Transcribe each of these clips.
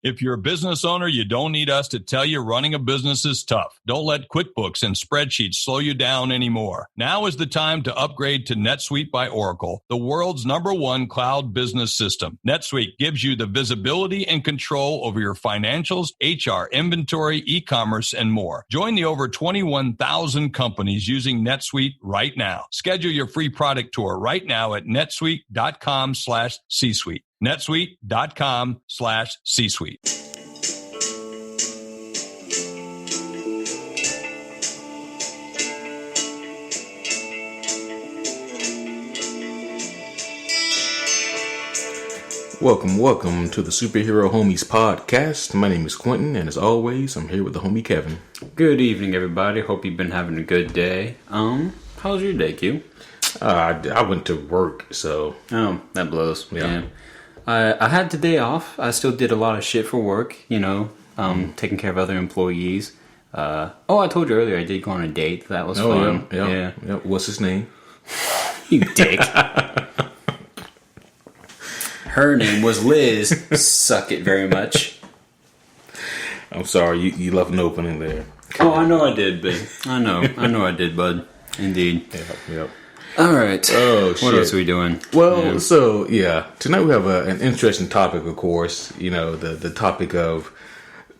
If you're a business owner, you don't need us to tell you running a business is tough. Don't let QuickBooks and spreadsheets slow you down anymore. Now is the time to upgrade to NetSuite by Oracle, the world's #1 cloud business system. NetSuite gives you the visibility and control over your financials, HR, inventory, e-commerce, and more. Join the over 21,000 companies using NetSuite right now. Schedule your free product tour right now at netsuite.com/C-suite. netsuite.com/C-suite. Welcome to the Superhero Homies podcast. My name is Quentin, and as always, I'm here with the homie Kevin. Good evening, everybody. Hope you've been having a good day. How's your day, Q? I went to work, so... Oh, that blows. Yeah. I had the day off. I still did a lot of shit for work, taking care of other employees. I told you earlier I did go on a date. That was fun. Yeah. What's his name? You dick. Her name was Liz. Suck it very much. I'm sorry, you left an opening there. Oh, I know I did, babe. I know I did, bud. Indeed. Yep. All right. Oh, shit. What else are we doing? Well, tonight we have an interesting topic, of course. The topic of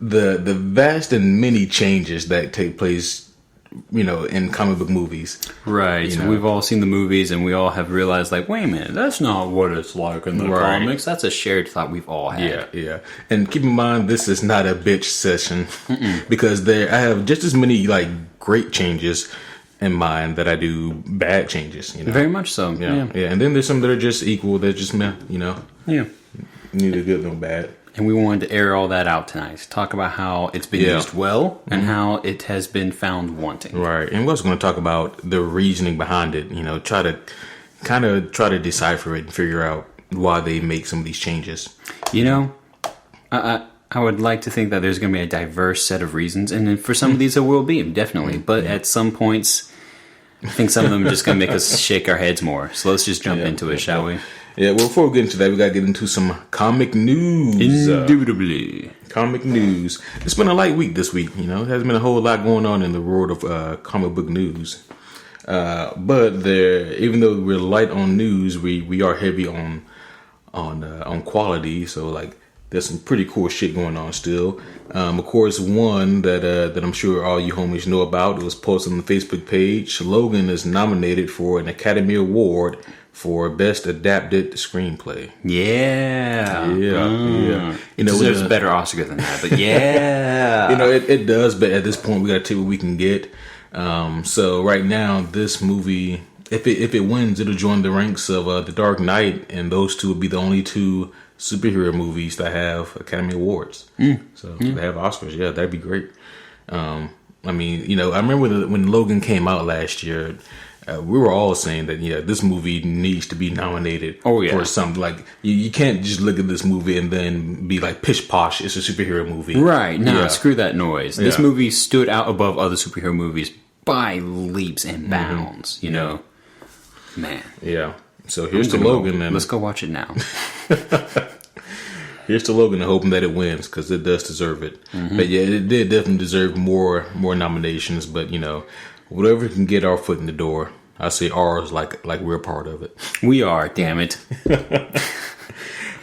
the vast and many changes that take place, in comic book movies. Right. We've all seen the movies and we all have realized, like, wait a minute, that's not what it's like in the comics. That's a shared thought we've all had. Yeah. And keep in mind, this is not a bitch session because I have just as many, great changes in mind that I do bad changes. Very much so. Yeah. And then there's some that are just equal. They're just meh. Yeah. Neither good nor bad. And we wanted to air all that out tonight. Talk about how it's been used well and how it has been found wanting. Right. And we're also going to talk about the reasoning behind it. Try to decipher it and figure out why they make some of these changes. I would like to think that there's going to be a diverse set of reasons. And for some of these, there will be, definitely. But at some points, I think some of them are just going to make us shake our heads more. So let's just jump into it, shall we? Yeah, well, before we get into that, we got to get into some comic news. Indubitably. Comic news. It's been a light week this week, There hasn't been a whole lot going on in the world of comic book news. But even though we're light on news, we are heavy on quality. So, there's some pretty cool shit going on still. Of course, one that I'm sure all you homies know about, it was posted on the Facebook page. Logan is nominated for an Academy Award for Best Adapted Screenplay. Yeah. There's a better Oscar than that, but yeah. It does, but at this point, we got to take what we can get. So right now, this movie, if it wins, it'll join the ranks of The Dark Knight, and those two will be the only two superhero movies that have Academy Awards. So they have Oscars. Yeah, that'd be great. I remember when Logan came out last year, we were all saying that this movie needs to be nominated for something. Like you can't just look at this movie and then be like pish posh, it's a superhero movie. Right. No, screw that noise. This movie stood out above other superhero movies by leaps and bounds, Man. Yeah. So here's to Logan. Let's go watch it now. Here's to Logan, hoping that it wins because it does deserve it. But yeah, it did definitely deserve more nominations. But whatever can get our foot in the door, I say ours like we're a part of it. We are, damn it.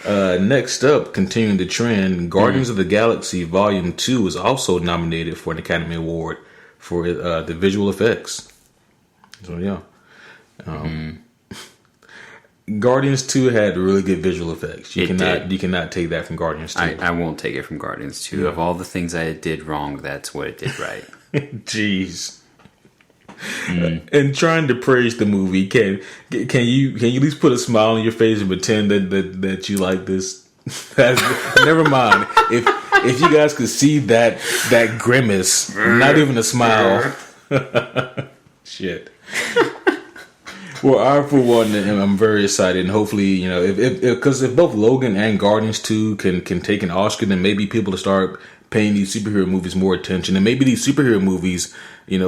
Next up, continuing the trend, Guardians of the Galaxy Volume 2 is also nominated for an Academy Award for the visual effects. So yeah. Guardians 2 had really good visual effects. You cannot take that from Guardians 2. I won't take it from Guardians 2. Yeah. Of all the things I did wrong, that's what it did right. Jeez. And trying to praise the movie, can you at least put a smile on your face and pretend that you like this? Never mind. If you guys could see that grimace, not even a smile. Shit. Well, I for one, I'm very excited, and hopefully, because if both Logan and Guardians 2 can take an Oscar, then maybe people will start paying these superhero movies more attention, and maybe these superhero movies,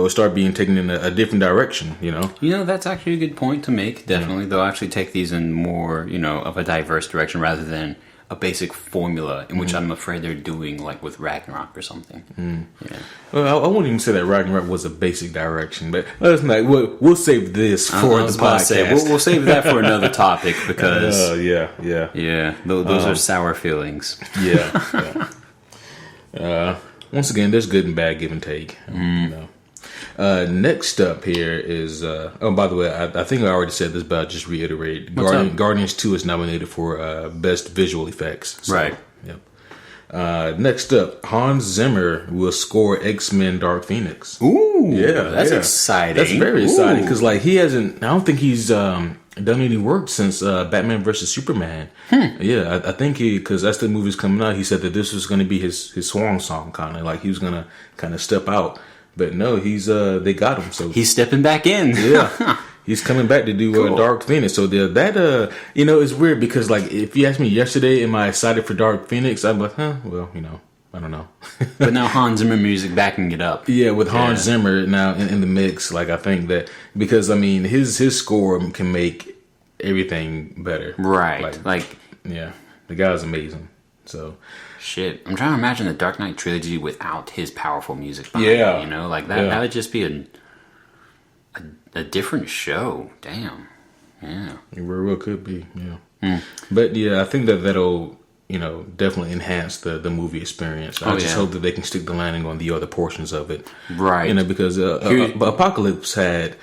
start being taken in a different direction. That's actually a good point to make. Definitely, they'll actually take these in more, of a diverse direction rather than a basic formula in which I'm afraid they're doing like with Ragnarok or something. Yeah. Well, I wouldn't even say that Ragnarok was a basic direction, but let's not. We'll save this for the podcast. We'll save that for another topic because yeah. Those are sour feelings. Yeah. Once again, there's good and bad give and take. You know. Next up here is by the way, I think I already said this, but I'll just reiterate. Guardians 2 is nominated for best visual effects. So, right. Yep. Next up, Hans Zimmer will score X-Men Dark Phoenix. Ooh, that's exciting. That's very exciting because like he hasn't. I don't think he's done any work since Batman vs Superman. Yeah, I think because as the movie's coming out, he said that this was going to be his swan song, kind of like he was going to kind of step out. But no, he's they got him. So he's stepping back in. Yeah, he's coming back to do cool. Dark Phoenix. So that it's weird because like if you asked me yesterday, am I excited for Dark Phoenix? I'm like, well, I don't know. But now Hans Zimmer music backing it up. Yeah, with Hans Zimmer now in the mix, like I think that because I mean his score can make everything better. Right. Like yeah, the guy's amazing. So. Shit, I'm trying to imagine the Dark Knight trilogy without his powerful music behind it, like that would just be a different show. Damn. Yeah. It very well could be, yeah. But yeah, I think that'll, definitely enhance the movie experience. I just hope that they can stick the landing on the other portions of it. Right. Because Apocalypse had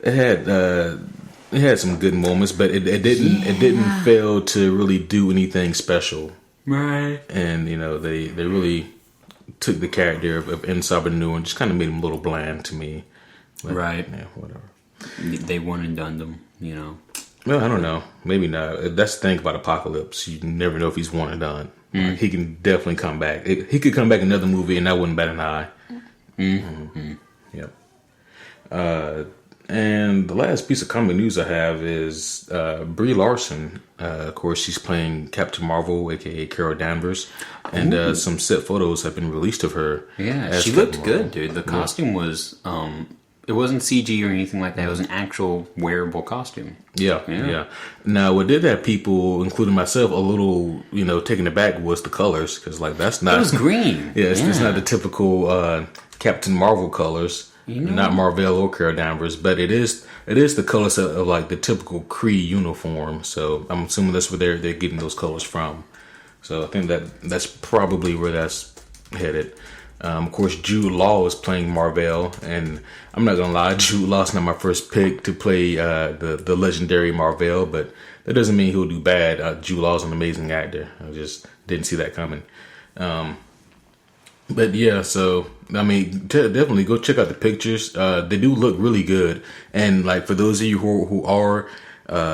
some good moments, but it didn't fail to really do anything special. Right. And, they really took the character of N. New and just kind of made him a little bland to me. But, right. Yeah, whatever. They one and done them, Well, I don't know. Maybe not. That's the thing about Apocalypse. You never know if he's one and done. Like, he can definitely come back. He could come back in another movie and that wouldn't bat an eye. Yep. And the last piece of comic news I have is Brie Larson. Of course, she's playing Captain Marvel, aka Carol Danvers, and some set photos have been released of her. Yeah, she looked good, dude. The costume was, it wasn't CG or anything like that. It was an actual wearable costume. Yeah. Now, what did have people, including myself, a little, taken aback was the colors, because like that's not. It was green. It's not the typical Captain Marvel colors. Not Marvel or Carol Danvers, but it is the colors of like the typical Kree uniform. So I'm assuming that's where they're getting those colors from. So I think that's probably where that's headed. Of course, Jude Law is playing Mar-Vell, and I'm not gonna lie, Jude Law's not my first pick to play the legendary Mar-Vell, but that doesn't mean he'll do bad. Jude Law's an amazing actor. I just didn't see that coming. But yeah, so I mean, definitely go check out the pictures. They do look really good, and like for those of you who are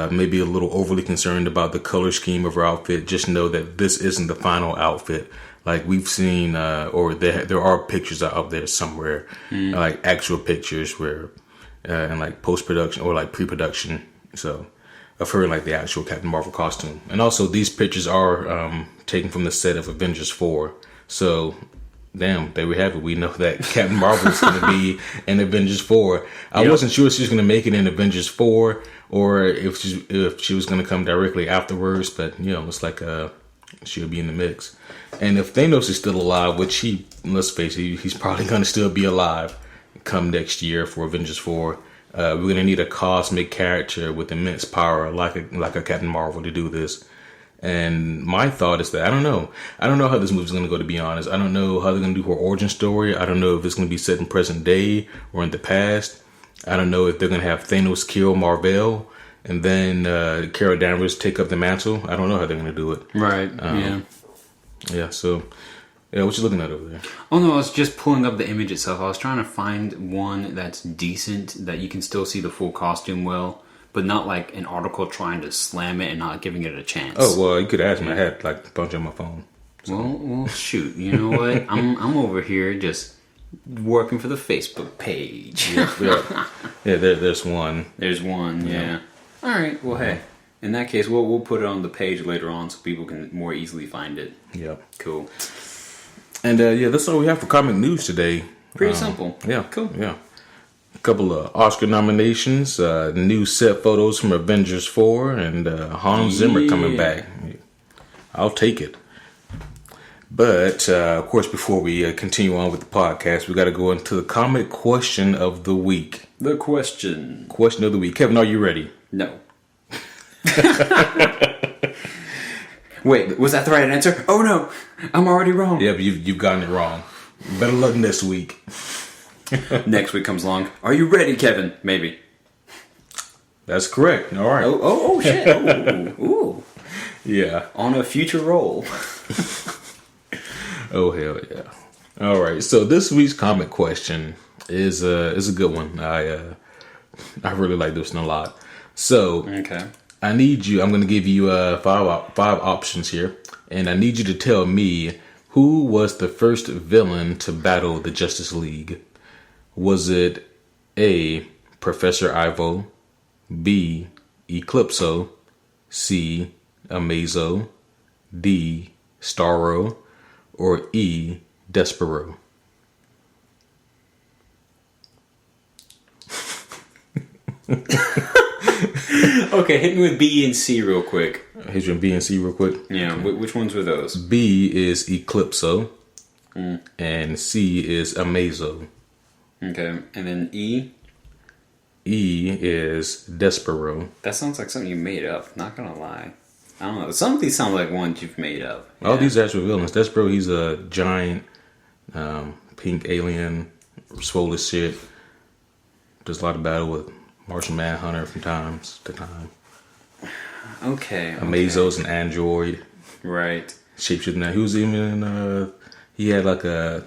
maybe a little overly concerned about the color scheme of her outfit, just know that this isn't the final outfit. Like we've seen, or there are pictures out there somewhere, like actual pictures where, and like post production or like pre production. So of her in like the actual Captain Marvel costume, and also these pictures are taken from the set of Avengers 4. So. Damn, there we have it. We know that Captain Marvel is going to be in Avengers 4. I wasn't sure if she was going to make it in Avengers 4 or if she was going to come directly afterwards, but it's like she'll be in the mix. And if Thanos is still alive, which let's face it, he's probably going to still be alive come next year for Avengers 4. We're going to need a cosmic character with immense power like a Captain Marvel to do this. And my thought is that I don't know how this movie's going to go, to be honest. I don't know how they're going to do her origin story. I don't know if it's going to be set in present day or in the past. I don't know if they're going to have Thanos kill Mar-Vell and then Carol Danvers take up the mantle. I don't know how they're going to do it. Right. Yeah. So, what you looking at over there? Oh no, I was just pulling up the image itself. I was trying to find one that's decent that you can still see the full costume well. But not like an article trying to slam it and not giving it a chance. Oh well, you could ask me. I had like a bunch on my phone. So. Well, shoot. You know what? I'm over here just working for the Facebook page. Yeah. There's one. There's one. Yeah. All right. Well, hey. In that case, we'll put it on the page later on so people can more easily find it. Yeah. Cool. And that's all we have for comic news today. Pretty simple. Yeah. Cool. Yeah. Couple of Oscar nominations, new set photos from Avengers 4, and Hans Zimmer coming back. I'll take it. But, of course, before we continue on with the podcast, we got to go into the comic question of the week. The question. Question of the week. Kevin, are you ready? No. Wait, was that the right answer? Oh no, I'm already wrong. Yeah, but you've gotten it wrong. Better luck next week. Next week comes along. Are you ready, Kevin? Maybe. That's correct. All right. Oh shit. Ooh. Yeah. On a future roll. Oh, hell yeah. All right. So this week's comic question is a good one. I really like this one a lot. So Okay. I'm going to give you five options here, and I need you to tell me who was the first villain to battle the Justice League. Was it A, Professor Ivo, B, Eclipso, C, Amazo, D, Starro, or E, Despero? Okay, hit me with B and C real quick. Here's your B and C real quick. Yeah, which ones were those? B is Eclipso, and C is Amazo. Okay, and then E? E is Despero. That sounds like something you made up, not gonna lie. I don't know, some of these sound like ones you've made up. All these are actual villains. Despero, he's a giant pink alien, swole as shit. Does a lot of battle with Martian Manhunter from time to time. Okay. Amazo's an android. Right. Shapeshifter. Now, he was even he had like a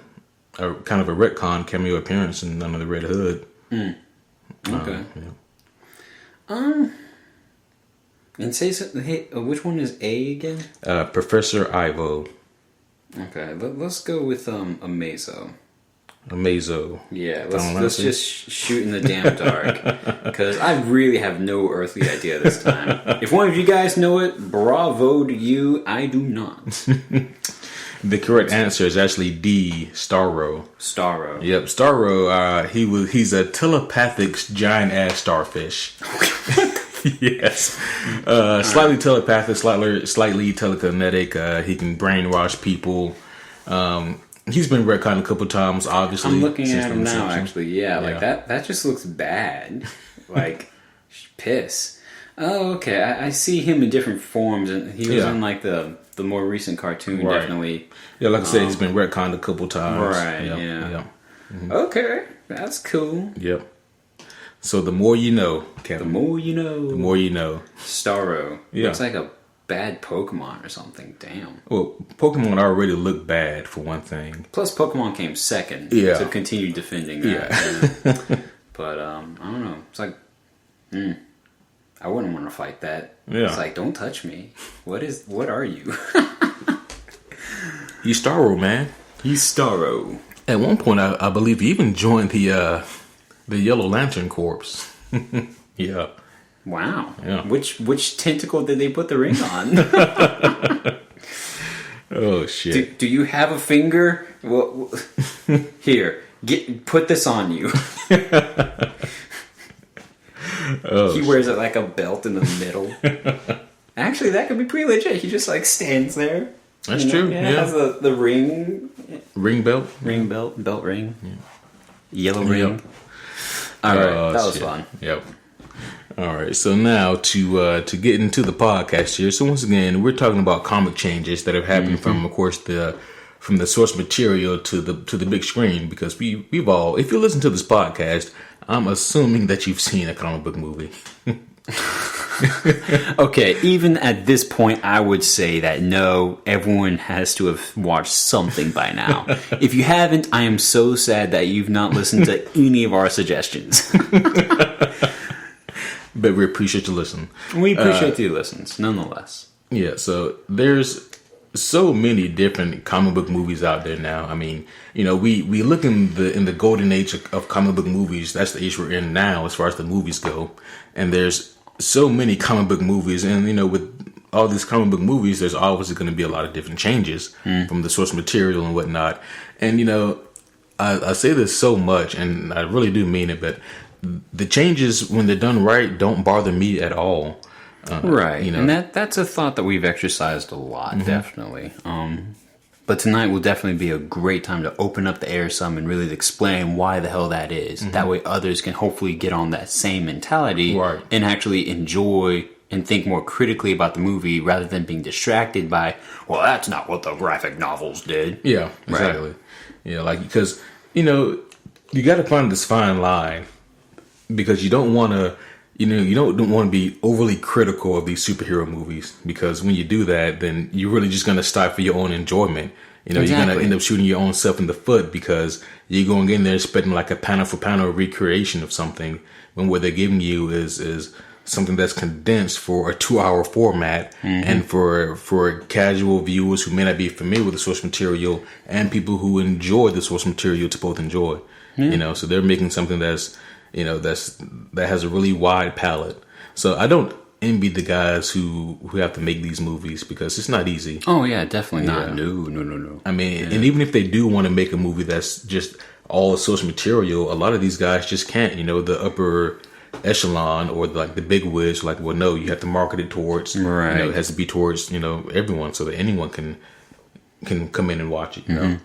kind of a retcon cameo appearance in Under the Red Hood. Okay. Yeah. And say something. Hey, which one is A again? Professor Ivo. Okay, let's go with Amazo. Amazo. Yeah, let's just shoot in the damn dark, because I really have no earthly idea this time. If one of you guys know it, bravo to you. I do not. The correct answer is actually D, Starro. Starro. Yep, Starro. He's a telepathic giant ass starfish. Yes, slightly telepathic, slightly telekinetic. He can brainwash people. He's been retconned a couple times, obviously. I'm looking at him now, actually. Yeah, like that just looks bad. Like, piss. Oh, okay. I see him in different forms, and he was in like the more recent cartoon, right. Definitely. Yeah, like I said, he's been retconned a couple times. Right, Yep, yeah. Yep. Mm-hmm. Okay, that's cool. Yep. So the more you know, Kevin. The more you know. The more you know. Starro. Yeah. Looks like a bad Pokemon or something. Damn. Well, Pokemon already look bad, for one thing. Plus, Pokemon came second. Yeah. To continue defending that. Yeah. But, I don't know. It's like, I wouldn't want to fight that. Yeah. It's like, don't touch me. What are you? He's Starro, man. He's Starro. At one point, I believe he even joined the Yellow Lantern Corps. Yeah. Wow. Yeah. Which tentacle did they put the ring on? Oh shit. Do you have a finger? Well, here, put this on you. He wears it like a belt in the middle. Actually, that could be pretty legit. He just like stands there. That's true. Yeah. Has the ring. Ring belt. Ring belt ring. Yeah. Yellow ring. All right, that was fun. Yep. All right, so now to get into the podcast here. So once again, we're talking about comic changes that have happened from, of course, from the source material to the big screen. Because we've all, if you listen to this podcast, I'm assuming that you've seen a comic book movie. Okay, even at this point, I would say that no, everyone has to have watched something by now. If you haven't, I am so sad that you've not listened to any of our suggestions. But we appreciate you listening. We appreciate the listens, nonetheless. Yeah, so there's so many different comic book movies out there now. I mean, we look in the golden age of comic book movies. That's the age we're in now as far as the movies go. And there's so many comic book movies, and with all these comic book movies, there's obviously going to be a lot of different changes from the source material and whatnot. And I say this so much, and I really do mean it, but the changes, when they're done right, don't bother me at all. Right. You know, And that's a thought that we've exercised a lot, definitely. But tonight will definitely be a great time to open up the air some and really explain why the hell that is. That way others can hopefully get on that same mentality Right. and actually enjoy and think more critically about the movie rather than being distracted by, well, that's not what the graphic novels did. yeah, exactly. Yeah, like, because, you know, you got to find this fine line, because you don't want to, you don't want to be overly critical of these superhero movies, because when you do that, then you're really just going to stifle your own enjoyment. You know, you're going to end up shooting your own self in the foot, because you're going in there expecting like a panel for panel recreation of something, when what they're giving you is something that's condensed for a 2-hour format, and for casual viewers who may not be familiar with the source material and people who enjoy the source material to both enjoy. You know, so they're making something that's, you know, that has a really wide palette. So I don't envy the guys who have to make these movies, because it's not easy. Oh, yeah, definitely not. Yeah. No. I mean, and even if they do want to make a movie that's just all source material, a lot of these guys just can't. You know, the upper echelon or like the big wigs, like, well, no, you have to market it towards, Right. you know, it has to be towards, you know, everyone, so that anyone can come in and watch it, you know.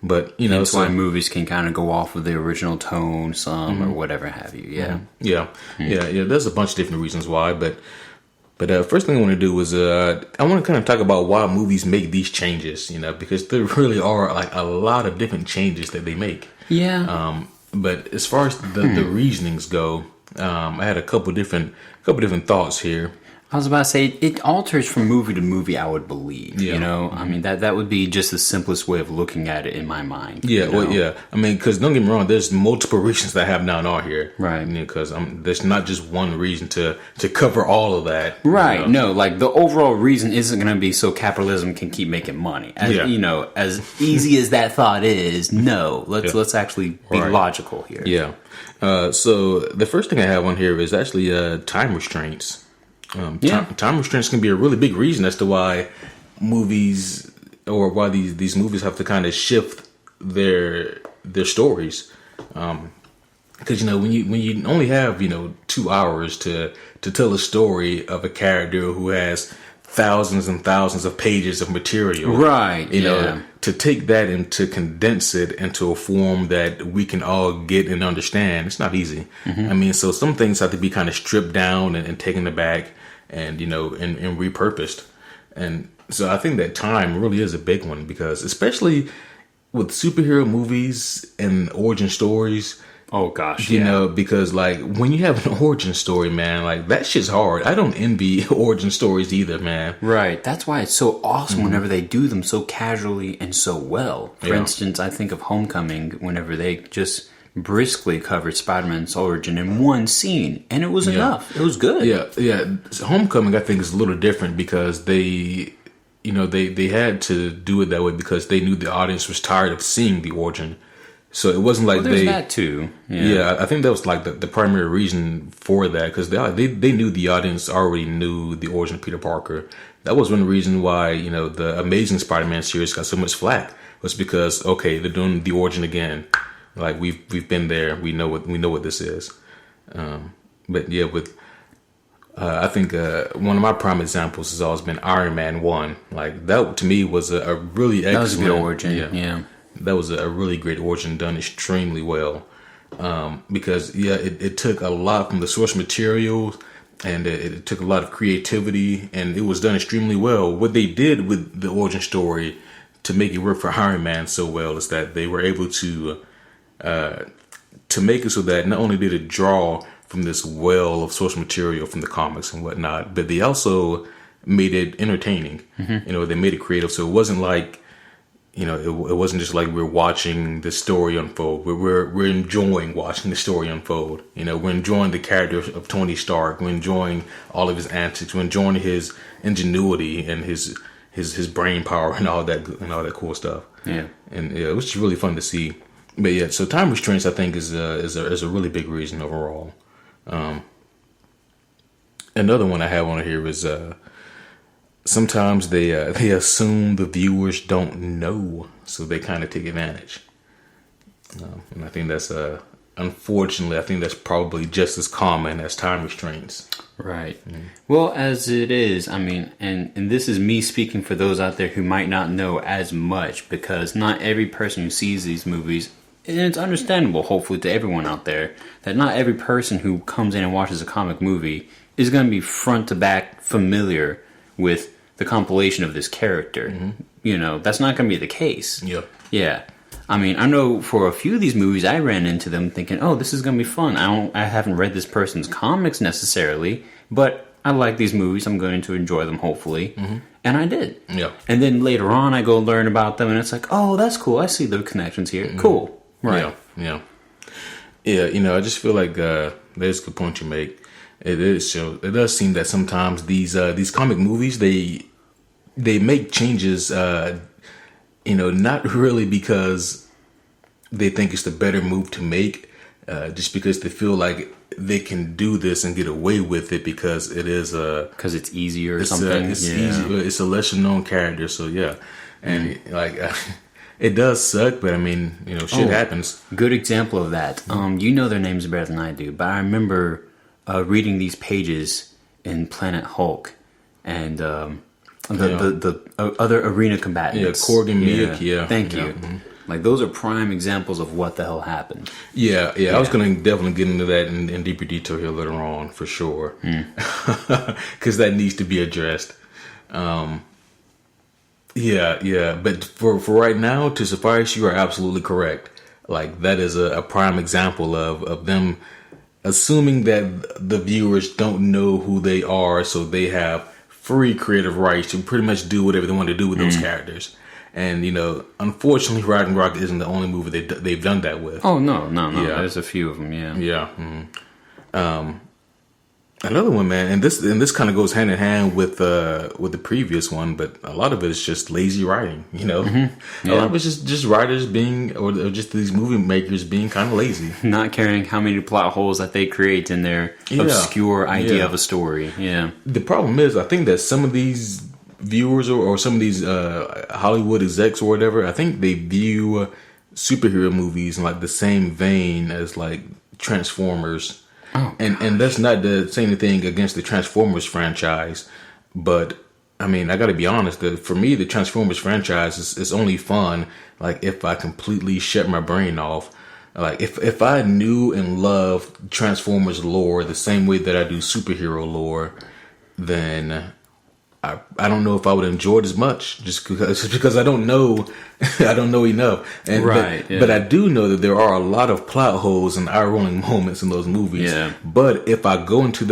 But, you know, That's why movies can kind of go off of the original tone, some or whatever have you. Yeah. Yeah. There's a bunch of different reasons why, but first thing I want to do is I want to kind of talk about why movies make these changes, you know, because there really are like a lot of different changes that they make. Yeah. But as far as the reasonings go, I had a couple different thoughts here. I was about to say, it alters from movie to movie, I would believe. Yeah. You know, I mean, that would be just the simplest way of looking at it in my mind. Yeah, you know? well, yeah. I mean, because don't get me wrong, there's multiple reasons that I have down on here. Right. Because there's not just one reason to cover all of that. Right. You know? No, like the overall reason isn't going to be so capitalism can keep making money. As, Yeah. You know, as easy as that thought is, no. Let's actually be Right. logical here. Yeah. So the first thing I have on here is actually time restraints. Time restraints can be a really big reason as to why movies, or why these movies have to kind of shift their stories. Because, you know, when you only have, you know, 2 hours to tell a story of a character who has thousands and thousands of pages of material, Right. you yeah. know, to take that and to condense it into a form that we can all get and understand, it's not easy. I mean, so some things have to be kind of stripped down and taken aback, and, you know, and repurposed. And so I think that time really is a big one, because especially with superhero movies and origin stories, Oh, gosh. you know, because like when you have an origin story, man, like that shit's hard. I don't envy origin stories either, man. Right. That's why it's so awesome whenever they do them so casually and so well. For Yeah. instance, I think of Homecoming whenever they just briskly covered Spider-Man's origin in one scene, and it was enough. It was good. Yeah. So Homecoming, I think, is a little different, because they, you know, they had to do it that way because they knew the audience was tired of seeing the origin. So it wasn't like There's that too. Yeah, I think that was like the primary reason for that, because they knew the audience already knew the origin of Peter Parker. That was one reason why, you know, the Amazing Spider-Man series got so much flack, was because, okay, they're doing the origin again. Like we've been there, we know what this is. But yeah, with I think one of my prime examples has always been Iron Man 1. Like that to me was a really excellent. That was a good origin. Yeah. That was a really great origin, done extremely well. Because it took a lot from the source material, and it took a lot of creativity, and it was done extremely well. What they did with the origin story to make it work for Iron Man so well is that they were able to make it so that not only did it draw from this well of source material from the comics and whatnot, but they also made it entertaining. You know, they made it creative, so it wasn't like, you know, it wasn't just like we're watching the story unfold. We're enjoying watching the story unfold. You know, we're enjoying the character of Tony Stark. We're enjoying all of his antics. We're enjoying his ingenuity and his brain power and all that cool stuff. Yeah, and it was just really fun to see. But yeah, so time restraints, I think, is a really big reason overall. Another one I have on here is sometimes they assume the viewers don't know, so they kind of take advantage. And I think that's unfortunately, I think that's probably just as common as time restraints. Right. Well, as it is, I mean, and this is me speaking for those out there who might not know as much, because not every person who sees these movies, and it's understandable, hopefully, to everyone out there, that not every person who comes in and watches a comic movie is going to be front to back familiar with the compilation of this character. You know, that's not going to be the case. Yeah. Yeah. I mean, I know for a few of these movies, I ran into them thinking, "Oh, this is going to be fun." I haven't read this person's comics necessarily, but I like these movies. I'm going to enjoy them, hopefully, and I did. Yeah. And then later on, I go learn about them, and it's like, "Oh, that's cool. I see the connections here. Cool." Right. Yeah. You know, I just feel like there's a good point you make. It is so. It does seem that sometimes these comic movies they make changes. You know, not really because they think it's the better move to make, just because they feel like they can do this and get away with it because it is because it's easier or something. It's easy. It's a lesser known character, so yeah, and it does suck, but I mean, you know, shit happens. Good example of that. You know their names better than I do, but I remember reading these pages in Planet Hulk and the other arena combatants. Yeah, Korg and Miek, yeah. Thank you. Like, those are prime examples of what the hell happened. Yeah. I was going to definitely get into that in deeper detail here later on, for sure. Because that needs to be addressed. Yeah. But for right now, to suffice, you are absolutely correct. Like, that is a prime example of them assuming that the viewers don't know who they are, so they have free creative rights to pretty much do whatever they want to do with those characters. And, you know, unfortunately, Ragnarok isn't the only movie they've done that with. Oh, no. Yeah. There's a few of them, yeah. Another one, man, and this kind of goes hand in hand with the previous one, but a lot of it is just lazy writing. You know, a lot of it's just writers being, or just these movie makers being kind of lazy, not caring how many plot holes that they create in their obscure idea of a story. Yeah. The problem is, I think that some of these viewers or some of these Hollywood execs or whatever, I think they view superhero movies in like the same vein as like Transformers. Oh, and that's not to say anything against the Transformers franchise, but I mean, I got to be honest. For me, the Transformers franchise is only fun like if I completely shut my brain off. Like if I knew and loved Transformers lore the same way that I do superhero lore, then I don't know if I would enjoy it as much, just because I don't know enough. And but I do know that there are a lot of plot holes and eye-rolling moments in those movies. Yeah. But if I go into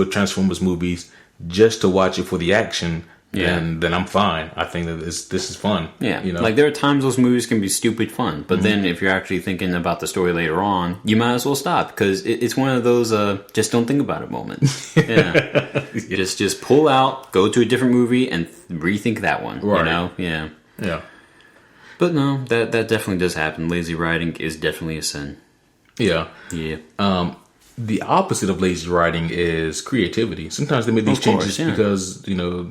a Transformers movies just to watch it for the action, then I'm fine. I think that this is fun. Yeah, you know, like there are times those movies can be stupid fun, but then if you're actually thinking about the story later on, you might as well stop because it's one of those just don't think about it moments. Yeah, just pull out, go to a different movie, and rethink that one. Right. You know, yeah. But no, that definitely does happen. Lazy writing is definitely a sin. Yeah. The opposite of lazy writing is creativity. Sometimes they make these changes because, you know,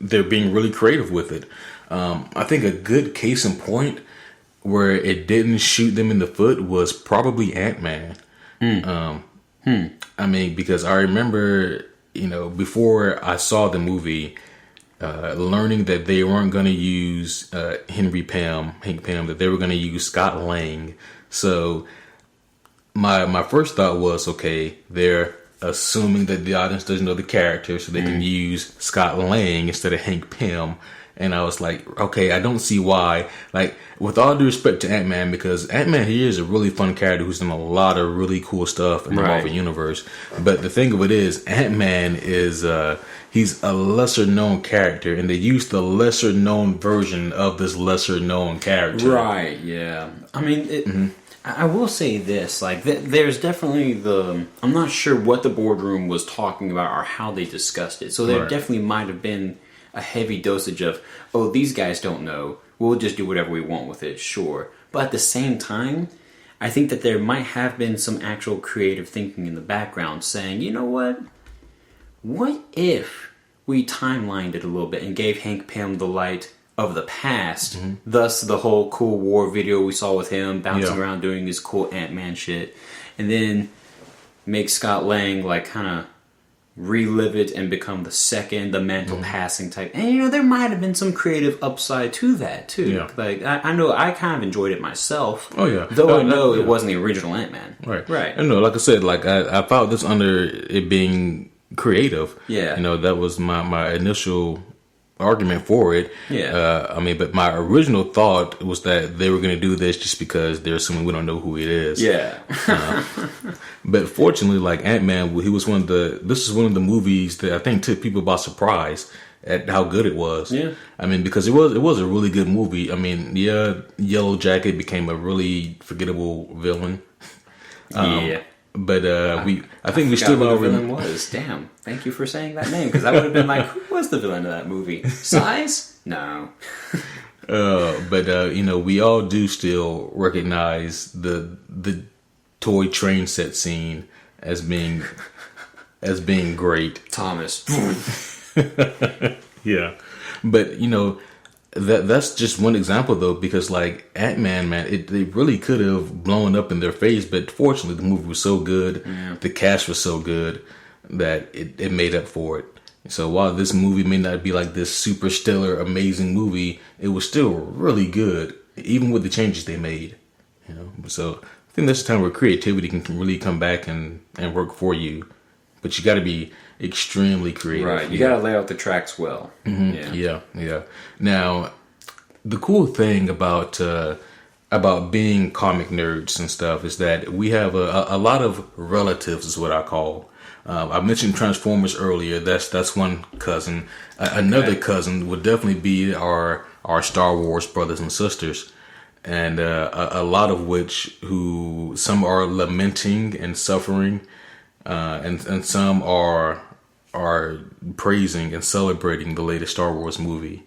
they're being really creative with it. I think a good case in point where it didn't shoot them in the foot was probably Ant-Man. I mean, because I remember, you know, before I saw the movie, learning that they weren't going to use Hank Pym, that they were going to use Scott Lang. So my first thought was, okay, they're assuming that the audience doesn't know the character, so they can use Scott Lang instead of Hank Pym. And I was like, okay, I don't see why. Like, with all due respect to Ant-Man, because Ant-Man here is a really fun character who's done a lot of really cool stuff in the Marvel Universe. But the thing of it is, Ant-Man is he's a lesser known character, and they used the lesser known version of this lesser known character. Right? Yeah. I mean, I will say this, like, there's definitely I'm not sure what the boardroom was talking about or how they discussed it. So there definitely might have been a heavy dosage of, oh, these guys don't know, we'll just do whatever we want with it, sure. But at the same time, I think that there might have been some actual creative thinking in the background saying, you know what if we timelined it a little bit and gave Hank Pym the light of the past. Thus, the whole cool war video we saw with him bouncing around doing his cool Ant-Man shit, and then make Scott Lang like kind of relive it and become the mental passing type. And there might have been some creative upside to that too. Yeah. Like I know I kind of enjoyed it myself. Oh yeah, though I know it wasn't the original Ant-Man. Right. And no, like I said, like I found this under it being creative. Yeah. That was my initial argument for it. Yeah. But my original thought was that they were going to do this just because they're assuming we don't know who it is. Yeah. But fortunately, like Ant-Man, this is one of the movies that I think took people by surprise at how good it was. Yeah. Because it was a really good movie. Yellow Jacket became a really forgettable villain. Yeah. But I think we forgot still who the already. villain was. Damn. Thank you for saying that name, because I would have been like, who was the villain of that movie? Size? No. We all do still recognize the toy train set scene as being great. Thomas. Yeah, but that's just one example though, because like Ant-Man, man, they really could have blown up in their face, but fortunately the movie was so good, the cast was so good that it made up for it. So while this movie may not be like this super stellar, amazing movie, it was still really good, even with the changes they made. So I think that's the time where creativity can really come back and work for you, but you got to be extremely creative. Right, you got to lay out the tracks well. Yeah. Now, the cool thing about being comic nerds and stuff is that we have a lot of relatives, is what I call. I mentioned Transformers earlier. That's one cousin. Another cousin would definitely be our Star Wars brothers and sisters, and a lot of who some are lamenting and suffering, and some are praising and celebrating the latest Star Wars movie.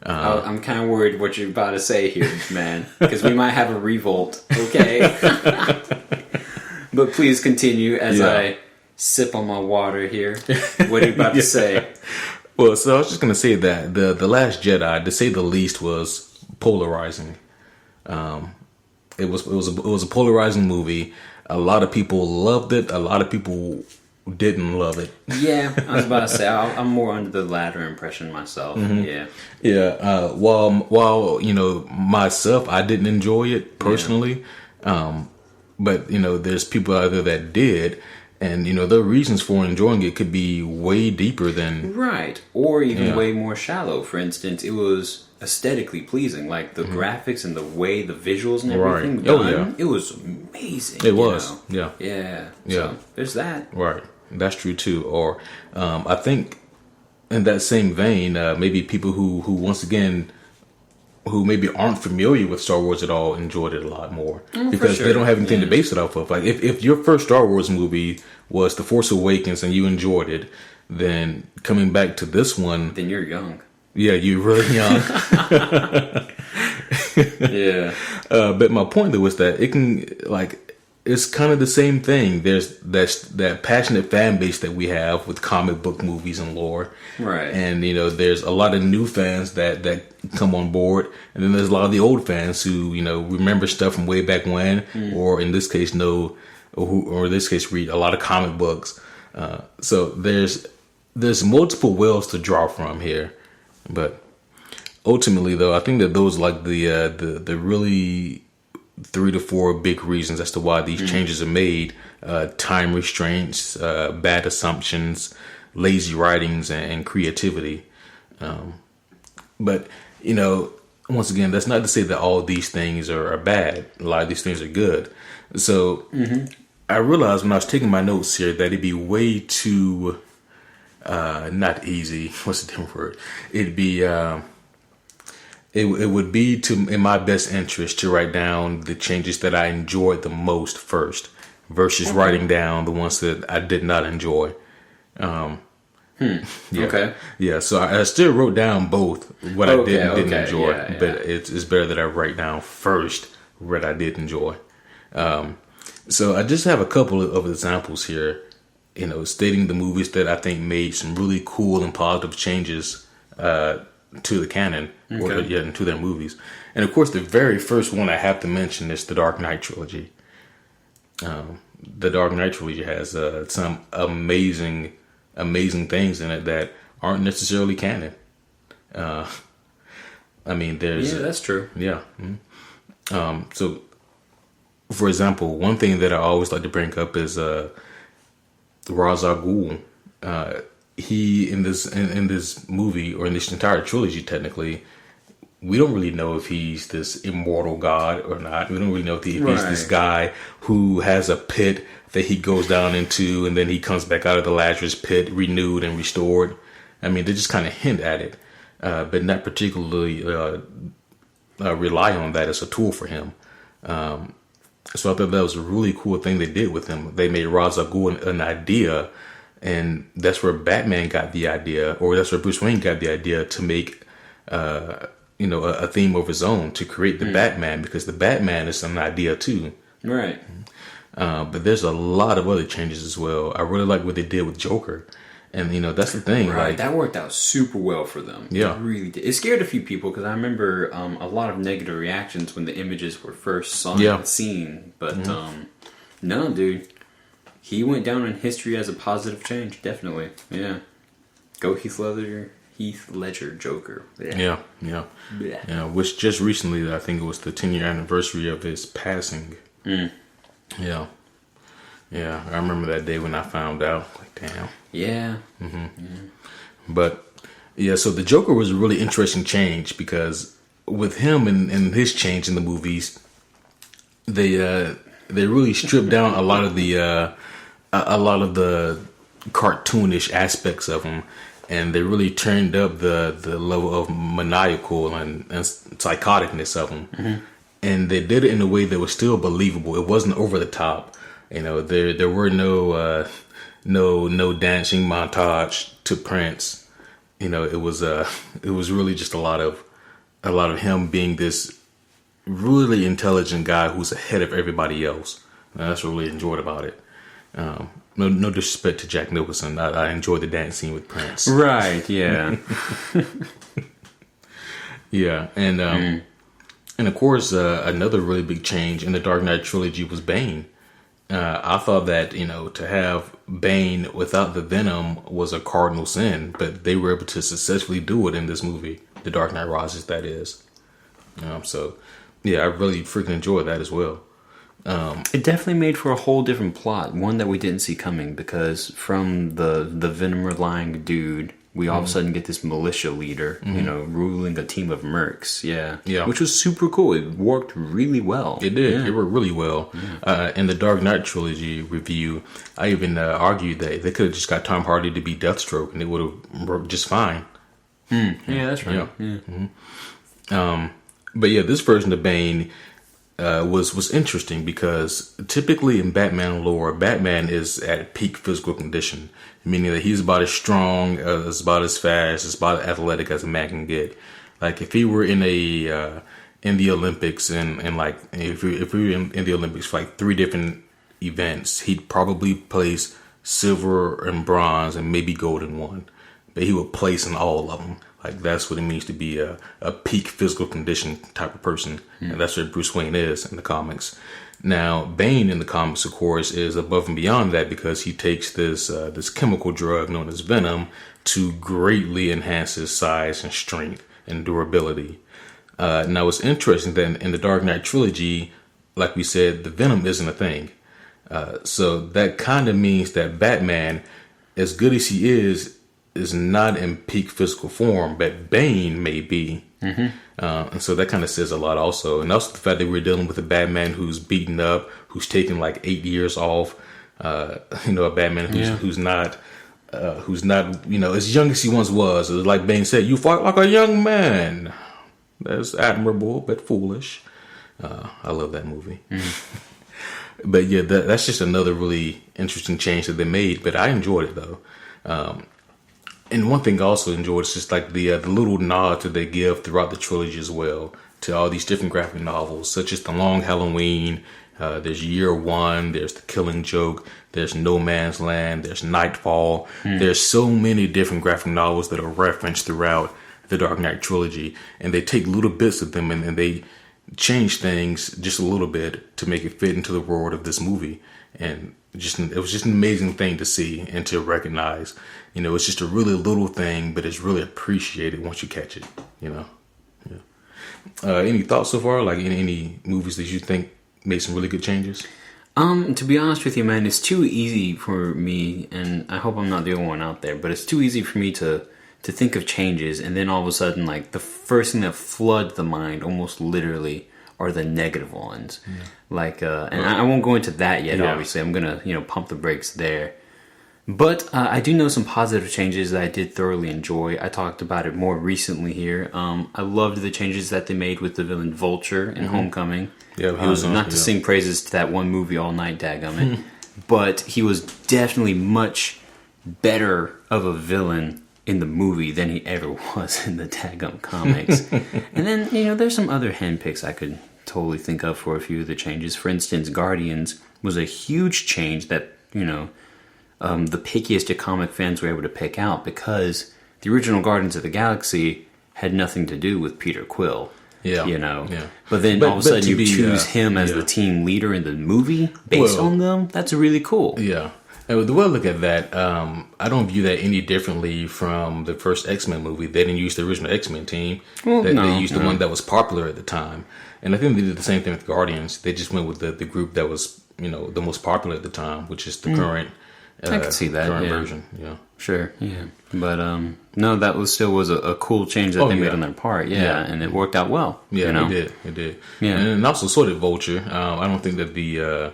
I'm kind of worried what you're about to say here, man, because we might have a revolt. Okay, but please continue as I sip on my water here. What are you about to say? Well, so I was just gonna say that the Last Jedi, to say the least, was polarizing. It was a polarizing movie. A lot of people loved it. A lot of people didn't love it. Yeah, I was about to say I'm more under the latter impression myself. Yeah. While myself, I didn't enjoy it personally. But there's people out there that did, and their reasons for enjoying it could be way deeper than right, or even way more shallow. For instance, it was aesthetically pleasing, like the graphics and the way the visuals and everything done. It was amazing. It was. Yeah. So there's that. Right. That's true too. Or I think in that same vein, maybe people who once again, who maybe aren't familiar with Star Wars at all, enjoyed it a lot more because they don't have anything to base it off of. Like if your first Star Wars movie was The Force Awakens and you enjoyed it, then coming back to this one, then you're young. Yeah, you're really young. Yeah. But my point though was that it can it's kind of the same thing. There's that passionate fan base that we have with comic book movies and lore. Right. And, there's a lot of new fans that come on board. And then there's a lot of the old fans who, remember stuff from way back when, or in this case, read a lot of comic books. So there's multiple wells to draw from here. But ultimately, though, I think that those like the really 3 to 4 big reasons as to why these changes are made: time restraints, bad assumptions, lazy writings, and creativity. But once again, that's not to say that all of these things are bad. A lot of these things are good. So I realized when I was taking my notes here that it'd be way too not easy. What's the different word? It'd be it would be in my best interest to write down the changes that I enjoyed the most first, versus writing down the ones that I did not enjoy. Okay. Yeah. So I still wrote down both what I did and didn't enjoy, but it's better that I write down first what I did enjoy. So I just have a couple of examples here, stating the movies that I think made some really cool and positive changes to the canon, or into their movies. And of course, the very first one I have to mention is the Dark Knight trilogy. The Dark Knight trilogy has some amazing things in it that aren't necessarily canon. I mean, there's that's true. Yeah. Mm-hmm. So, for example, one thing that I always like to bring up is Ra's al Ghul. He in this movie, or in this entire trilogy, technically, we don't really know if he's this immortal god or not. We don't really know if he's this guy who has a pit that he goes down into, and then he comes back out of the Lazarus pit renewed and restored. I mean, they just kind of hint at it, but not particularly rely on that as a tool for him. So I thought that was a really cool thing they did with him. They made Ra's al Ghul an idea, and that's where Batman got the idea, or that's where Bruce Wayne got the idea to make a theme of his own, to create the Batman, because the Batman is an idea too. Right. But there's a lot of other changes as well. I really like what they did with Joker. And, that's the thing. Right, like, that worked out super well for them. Yeah. It really did. It scared a few people, because I remember a lot of negative reactions when the images were first seen. But, no, dude. He went down in history as a positive change, definitely. Yeah. Go Heath Ledger Joker. Yeah. Which just recently, I think it was the 10-year anniversary of his passing. Yeah, I remember that day when I found out. Like, damn. Yeah. Mm-hmm. Yeah. But yeah, so the Joker was a really interesting change, because with him and his change in the movies, they really stripped down a lot of the cartoonish aspects of him, and they really turned up the level of maniacal and psychoticness of him. Mm-hmm. And they did it in a way that was still believable. It wasn't over the top. There were no dancing montage to Prince. It was really just a lot of him being this really intelligent guy who's ahead of everybody else. And that's what I really enjoyed about it. No disrespect to Jack Nicholson. I enjoyed the dance scene with Prince. Right. Yeah. Yeah, and of course, another really big change in the Dark Knight trilogy was Bane. I thought that, to have Bane without the Venom was a cardinal sin, but they were able to successfully do it in this movie, The Dark Knight Rises, that is. So, yeah, I really freaking enjoyed that as well. It definitely made for a whole different plot, one that we didn't see coming, because from the Venom-relying dude, we all of a sudden get this militia leader, ruling a team of mercs. Yeah. Which was super cool. It worked really well. It did. Yeah. It worked really well. Yeah. In the Dark Knight trilogy review, I even argued that they could have just got Tom Hardy to be Deathstroke, and it would have worked just fine. Yeah, that's right. Yeah. Mm-hmm. But yeah, this version of Bane was interesting, because typically in Batman lore, Batman is at peak physical condition, meaning that he's about as strong, about as fast, about as athletic as a man can get. Like, if he were in the Olympics, and like if we were in the Olympics for like 3 different events, he'd probably place silver and bronze and maybe gold in one, but he would place in all of them. Like, that's what it means to be a peak physical condition type of person. And that's what Bruce Wayne is in the comics. Now, Bane in the comics, of course, is above and beyond that, because he takes this chemical drug known as Venom to greatly enhance his size and strength and durability. Now, it's interesting that in the Dark Knight trilogy, like we said, the Venom isn't a thing. So that kind of means that Batman, as good as he is not in peak physical form, but Bane may be. And so that kind of says a lot also. And also the fact that we're dealing with a Batman who's beaten up, who's taken like 8 years off, a Batman who's not, as young as he once was. Like Bane said, you fight like a young man. That's admirable, but foolish. I love that movie. But yeah, that's just another really interesting change that they made. But I enjoyed it though. And one thing I also enjoyed is just like the little nods that they give throughout the trilogy as well to all these different graphic novels, such as The Long Halloween. There's Year One. There's The Killing Joke. There's No Man's Land. There's Nightfall. There's so many different graphic novels that are referenced throughout the Dark Knight trilogy, and they take little bits of them and they change things just a little bit to make it fit into the world of this movie. And it was just an amazing thing to see and to recognize. You know, it's just a really little thing, but it's really appreciated once you catch it. You know. Yeah. Any thoughts so far? Like any movies that you think made some really good changes? To be honest with you, man, it's too easy for me, and I hope I'm not the only one out there, but it's too easy for me to think of changes, and then all of a sudden, like, the first thing that floods the mind, almost literally, are the negative ones. Yeah. Like, and I won't go into that yet, obviously. I'm gonna, pump the brakes there. But I do know some positive changes that I did thoroughly enjoy. I talked about it more recently here. I loved the changes that they made with the villain Vulture in Homecoming. Yeah, he was not to sing praises to that one movie all night, dadgummit. But he was definitely much better of a villain in the movie than he ever was in the daggum comics. And then, there's some other handpicks I could totally think of for a few of the changes. For instance, Guardians was a huge change that, the pickiest of comic fans were able to pick out, because the original Guardians of the Galaxy had nothing to do with Peter Quill. Yeah. Yeah. But then all of a sudden you choose him as the team leader in the movie based on them. That's really cool. Yeah. And the way I look at that, I don't view that any differently from the first X-Men movie. They didn't use the original X-Men team. They used the one that was popular at the time. And I think they did the same thing with Guardians. They just went with the group that was, the most popular at the time, which is the current I can see that version. Yeah. Sure, yeah. But no, that was a cool change that they made on their part. Yeah, and it worked out well. Yeah, it did. Yeah. And also so did Vulture. I don't think that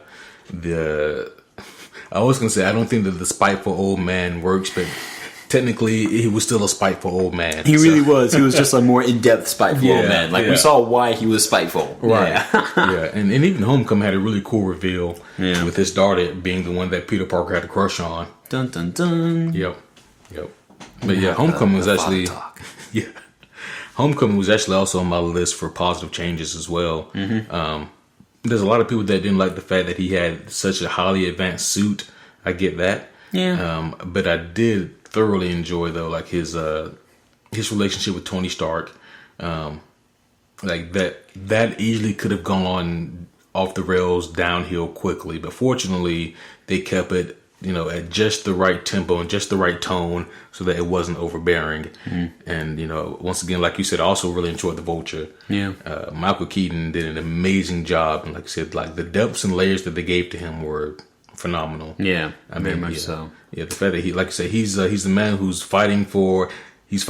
I was going to say, I don't think that the spiteful old man works, but technically he was still a spiteful old man. He really was. He was just a more in-depth spiteful old man. Like, we saw why he was spiteful. Right. Yeah. And even Homecoming had a really cool reveal with his daughter being the one that Peter Parker had a crush on. Dun, dun, dun. Yep. But Homecoming was actually... Yeah. Homecoming was actually also on my list for positive changes as well. Mm-hmm. There's a lot of people that didn't like the fact that he had such a highly advanced suit. I get that. Yeah. But I did thoroughly enjoy, though, like his relationship with Tony Stark. Like that easily could have gone off the rails downhill quickly, but fortunately they kept it, at just the right tempo and just the right tone so that it wasn't overbearing. And, once again, like you said, I also really enjoyed the Vulture. Yeah. Michael Keaton did an amazing job. And like I said, like the depths and layers that they gave to him were phenomenal. Yeah. Very much so. Yeah. The fact that he, like I said, he's the man who's fighting for his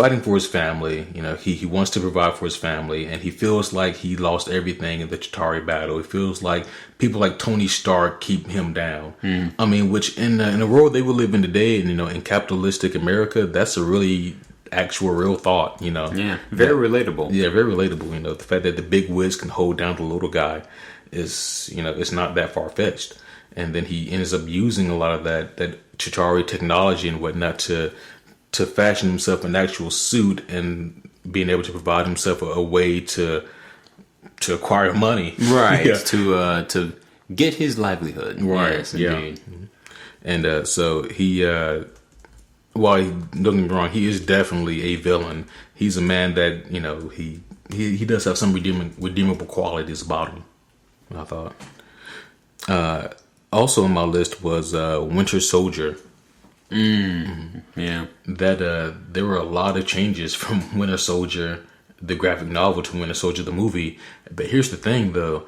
family. He wants to provide for his family, and he feels like he lost everything in the Chitauri battle. He feels like people like Tony Stark keep him down. I mean, which in the world they would live in today, and in capitalistic America, that's a really actual real thought. Yeah, very relatable. Yeah, very relatable. The fact that the big wiz can hold down the little guy is, it's not that far fetched. And then he ends up using a lot of that Chitauri technology and whatnot to fashion himself an actual suit and being able to provide himself a way to acquire money. Right. To get his livelihood. Right. Yes, indeed. And so he, while don't get me wrong, he is definitely a villain. He's a man that, he does have some redeemable qualities about him, I thought. Also on my list was Winter Soldier. Yeah. That there were a lot of changes from Winter Soldier, the graphic novel, to Winter Soldier, the movie. But here's the thing, though.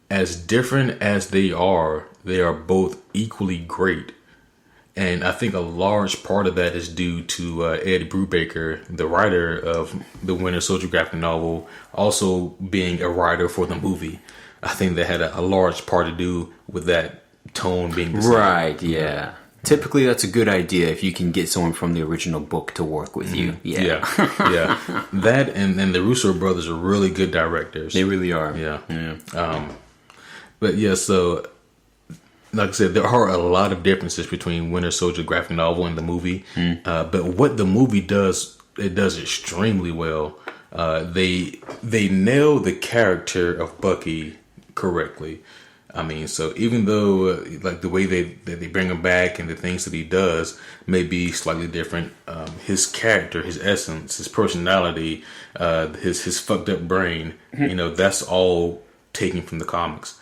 As different as they are both equally great. And I think a large part of that is due to Ed Brubaker, the writer of the Winter Soldier graphic novel, also being a writer for the movie. I think that had a large part to do with that tone being the same. Right, yeah. Typically, that's a good idea if you can get someone from the original book to work with you. Yeah. That and the Russo brothers are really good directors. They really are. Yeah. But yeah, so like I said, there are a lot of differences between Winter Soldier graphic novel and the movie. But what the movie does, it does extremely well. They nail the character of Bucky correctly. I mean, so even though like the way they bring him back and the things that he does may be slightly different, his character, his essence, his personality, his fucked up brain, that's all taken from the comics.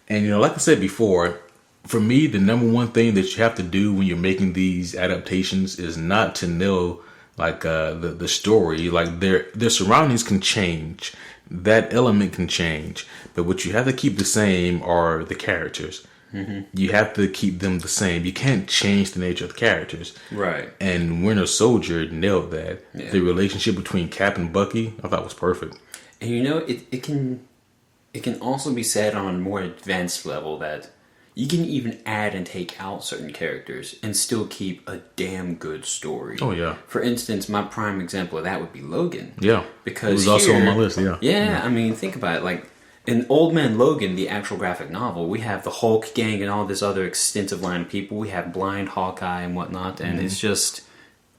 And like I said before, for me, the number one thing that you have to do when you're making these adaptations is not to know like the story. Like their surroundings can change. That element can change, but what you have to keep the same are the characters. Mm-hmm. You have to keep them the same. You can't change the nature of the characters. Right. And Winter Soldier nailed that. Yeah. The relationship between Cap and Bucky, I thought was perfect. And it can also be said on a more advanced level that you can even add and take out certain characters and still keep a damn good story. Oh, yeah. For instance, my prime example of that would be Logan. Yeah. Because it was also on my list, yeah. Yeah, I mean, think about it. Like, in Old Man Logan, the actual graphic novel, we have the Hulk gang and all this other extensive line of people. We have Blind Hawkeye and whatnot, and it's just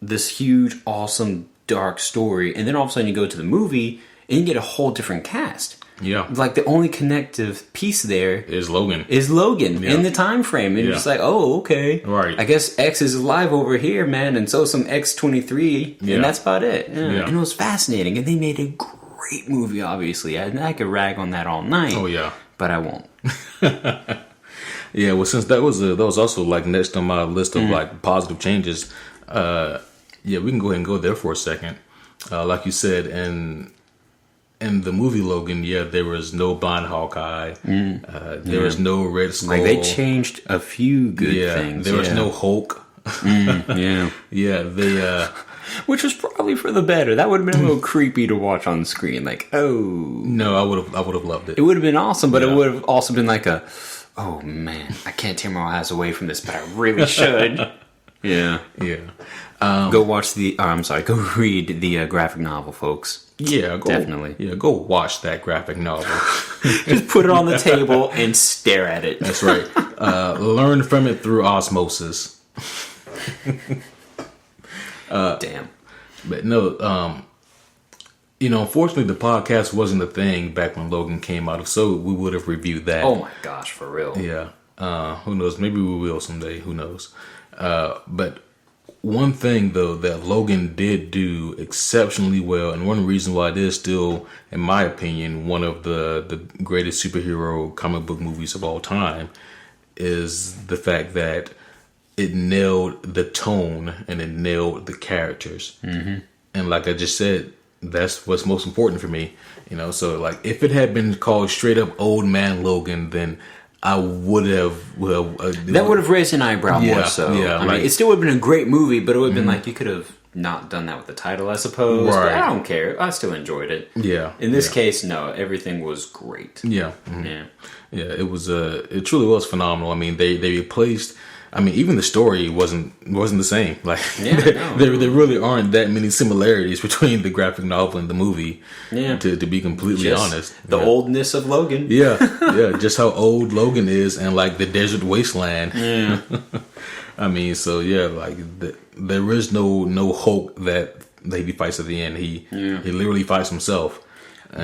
this huge, awesome, dark story. And then all of a sudden you go to the movie and you get a whole different cast. Yeah. Like, the only connective piece there is Logan. Yeah. In the time frame. And you're just like, oh, okay. Right. I guess X is alive over here, man, and so some X-23, and that's about it. Yeah. And it was fascinating. And they made a great movie, obviously. I could rag on that all night. Oh, yeah. But I won't. Yeah, well, since that was also, like, next on my list of, like, positive changes, we can go ahead and go there for a second. Like you said, in the movie Logan, there was no Blind Hawkeye. There was no Red Skull. Like, they changed a few good things. There was no Hulk. Yeah. They... Which was probably for the better. That would have been a little creepy to watch on screen. Like, oh... No, I would have loved it. It would have been awesome, but it would have also been like oh, man, I can't tear my eyes away from this, but I really should. Yeah. Go read the graphic novel, folks. Yeah, definitely. Yeah, go watch that graphic novel. Just put it on the table and stare at it. That's right. Learn from it through osmosis. Damn. But no, unfortunately, the podcast wasn't a thing back when Logan came out. So we would have reviewed that. Oh my gosh, for real. Yeah. Who knows? Maybe we will someday. Who knows? But one thing, though, that Logan did do exceptionally well, and one reason why it is still, in my opinion, one of the greatest superhero comic book movies of all time, is the fact that it nailed the tone and it nailed the characters. Mm-hmm. And like I just said, that's what's most important for me. So like if it had been called straight up Old Man Logan, then I would have... that would have raised an eyebrow more so. Yeah, I mean, it still would have been a great movie, but it would have been like, you could have not done that with the title, I suppose. Right. But I don't care. I still enjoyed it. Yeah. In this case, no. Everything was great. Yeah. Mm-hmm. Yeah, it was... it truly was phenomenal. I mean, they replaced... I mean, even the story wasn't the same. Like, there really aren't that many similarities between the graphic novel and the movie. Yeah. To be completely honest, the oldness of Logan. Yeah, just how old Logan is, and like the desert wasteland. Yeah. I mean, so like there is no Hulk that he fights at the end. He literally fights himself.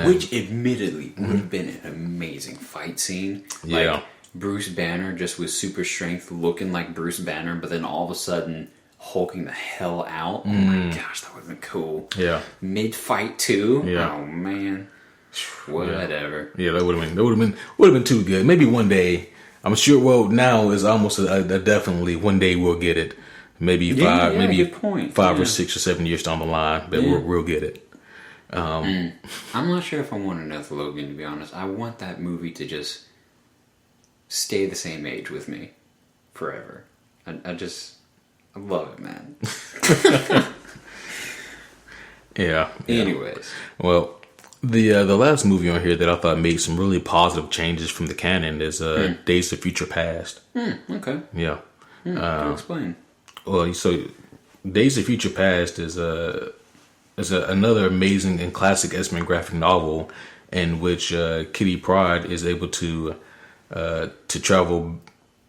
Which admittedly would have been an amazing fight scene. Like, Bruce Banner just with super strength looking like Bruce Banner, but then all of a sudden hulking the hell out. Oh my gosh, that would have been cool. Yeah. Mid-fight too. Yeah. Oh man. Whatever. Yeah, that would have been too good. Maybe one day. I'm sure. Well, now is almost a definitely. One day we'll get it. Maybe five or 6 or 7 years down the line, but we'll get it. I'm not sure if I want another Logan, to be honest. I want that movie to just stay the same age with me forever. I love it, man. Yeah. Anyways. Well, the last movie on here that I thought made some really positive changes from the canon is Days of Future Past. Okay. Yeah. Explain. Well, so Days of Future Past is another amazing and classic X-Men graphic novel in which Kitty Pryde is able to travel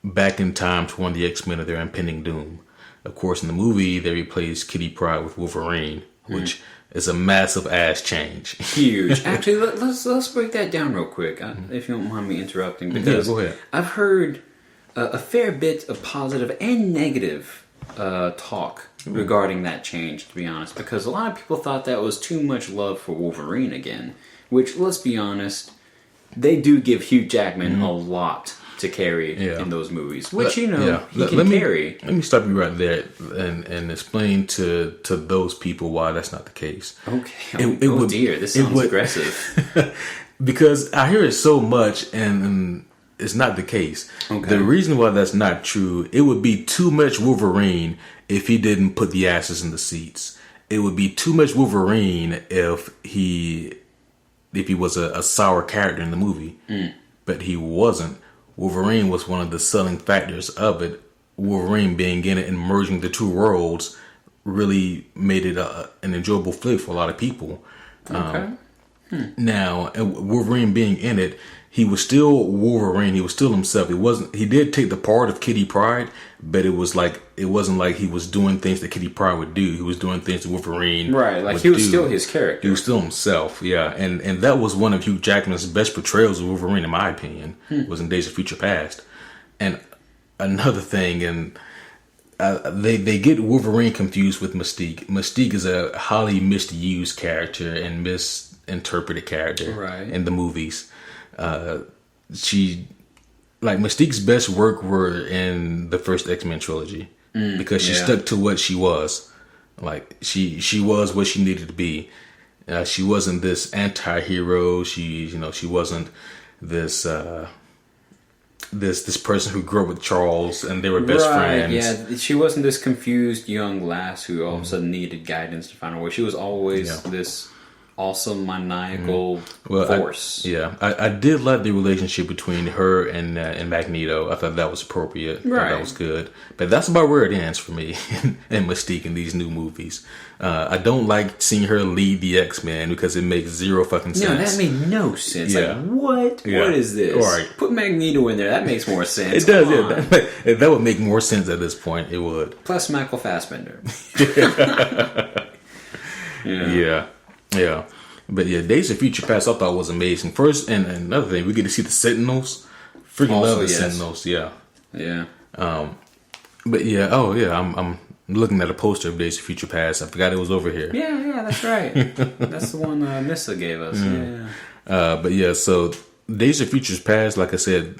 back in time to warn the X-Men of their impending doom. Of course, in the movie, they replaced Kitty Pryde with Wolverine, which is a massive ass change. Huge. Actually, let's break that down real quick, if you don't mind me interrupting. Because go ahead. I've heard a fair bit of positive and negative talk regarding that change, to be honest. Because a lot of people thought that was too much love for Wolverine again. Which, let's be honest, they do give Hugh Jackman a lot to carry in those movies. Which, he can carry. Let me stop you right there and explain to those people why that's not the case. Okay. Dear, this sounds aggressive. Because I hear it so much, and it's not the case. Okay. The reason why that's not true, it would be too much Wolverine if he didn't put the asses in the seats. It would be too much Wolverine if he was a sour character in the movie. But he wasn't. Wolverine was one of the selling factors of it. Wolverine being in it and merging the two worlds really made it an enjoyable flick for a lot of people. Okay. Now, Wolverine being in it, he was still Wolverine. He was still himself. He did take the part of Kitty Pryde, but it wasn't like he was doing things that Kitty Pryde would do. He was doing things that Wolverine would he was still his character. He was still himself, yeah. And that was one of Hugh Jackman's best portrayals of Wolverine, in my opinion, was in Days of Future Past. And another thing, and they get Wolverine confused with Mystique. Mystique is a highly misused character and misinterpreted character in the movies. Mystique's best work were in the first X-Men trilogy because she stuck to what she was. Like she was what she needed to be. She wasn't this anti-hero. She wasn't this this person who grew up with Charles and they were best friends. Yeah, she wasn't this confused young lass who all of a sudden needed guidance to find her way. She was always this awesome maniacal force. I did like the relationship between her and Magneto. I thought that was appropriate. That was good. But that's about where it ends for me and Mystique in these new movies. I don't like seeing her lead the X-Men because it makes zero fucking sense. No, that made no sense. Like, what? Yeah. What is this? Right. Put Magneto in there. That makes more sense. It does, yeah. That would make more sense at this point. It would. Plus Michael Fassbender. Yeah. But yeah, Days of Future Past I thought was amazing. First, and another thing, we get to see the Sentinels. Freaking love the Sentinels, yeah. But yeah, I'm looking at a poster of Days of Future Past. I forgot it was over here. Yeah, that's right. That's the one Nissa gave us. But yeah, so Days of Future Past, like I said,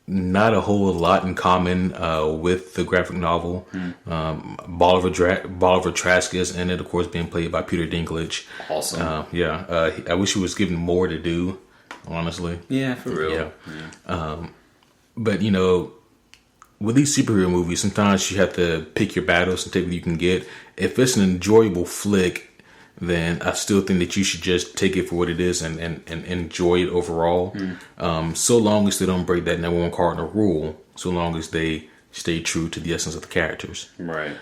not a whole lot in common with the graphic novel. Bolivar Trask is in it, of course, being played by Peter Dinklage. Awesome. I wish he was given more to do, honestly. Yeah, for real. Yeah. But, with these superhero movies, sometimes you have to pick your battles and take what you can get. If it's an enjoyable flick, then I still think that you should just take it for what it is and enjoy it overall. So long as they don't break that number one cardinal rule, so long as they stay true to the essence of the characters. Right.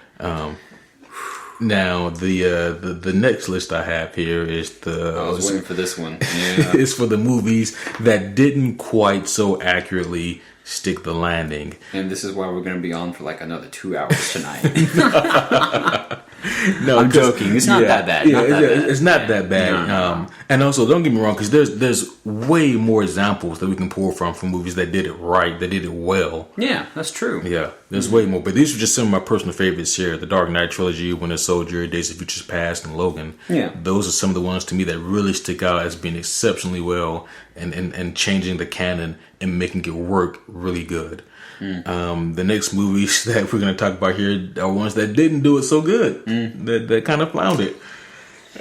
Now the next list I have here is I was waiting for this one. Yeah. It's for the movies that didn't quite so accurately stick the landing. And this is why we're going to be on for like another 2 hours tonight. No, I'm joking. It's not that bad. It's not that bad. No. And also, don't get me wrong, because there's way more examples that we can pull from movies that did it right, that did it well. Yeah, that's true. Yeah, there's way more. But these are just some of my personal favorites here: The Dark Knight trilogy, Winter Soldier, Days of Future Past, and Logan. Yeah, those are some of the ones to me that really stick out as being exceptionally well and changing the canon and making it work really good. The next movies that we're going to talk about here are ones that didn't do it so good, that kind of floundered.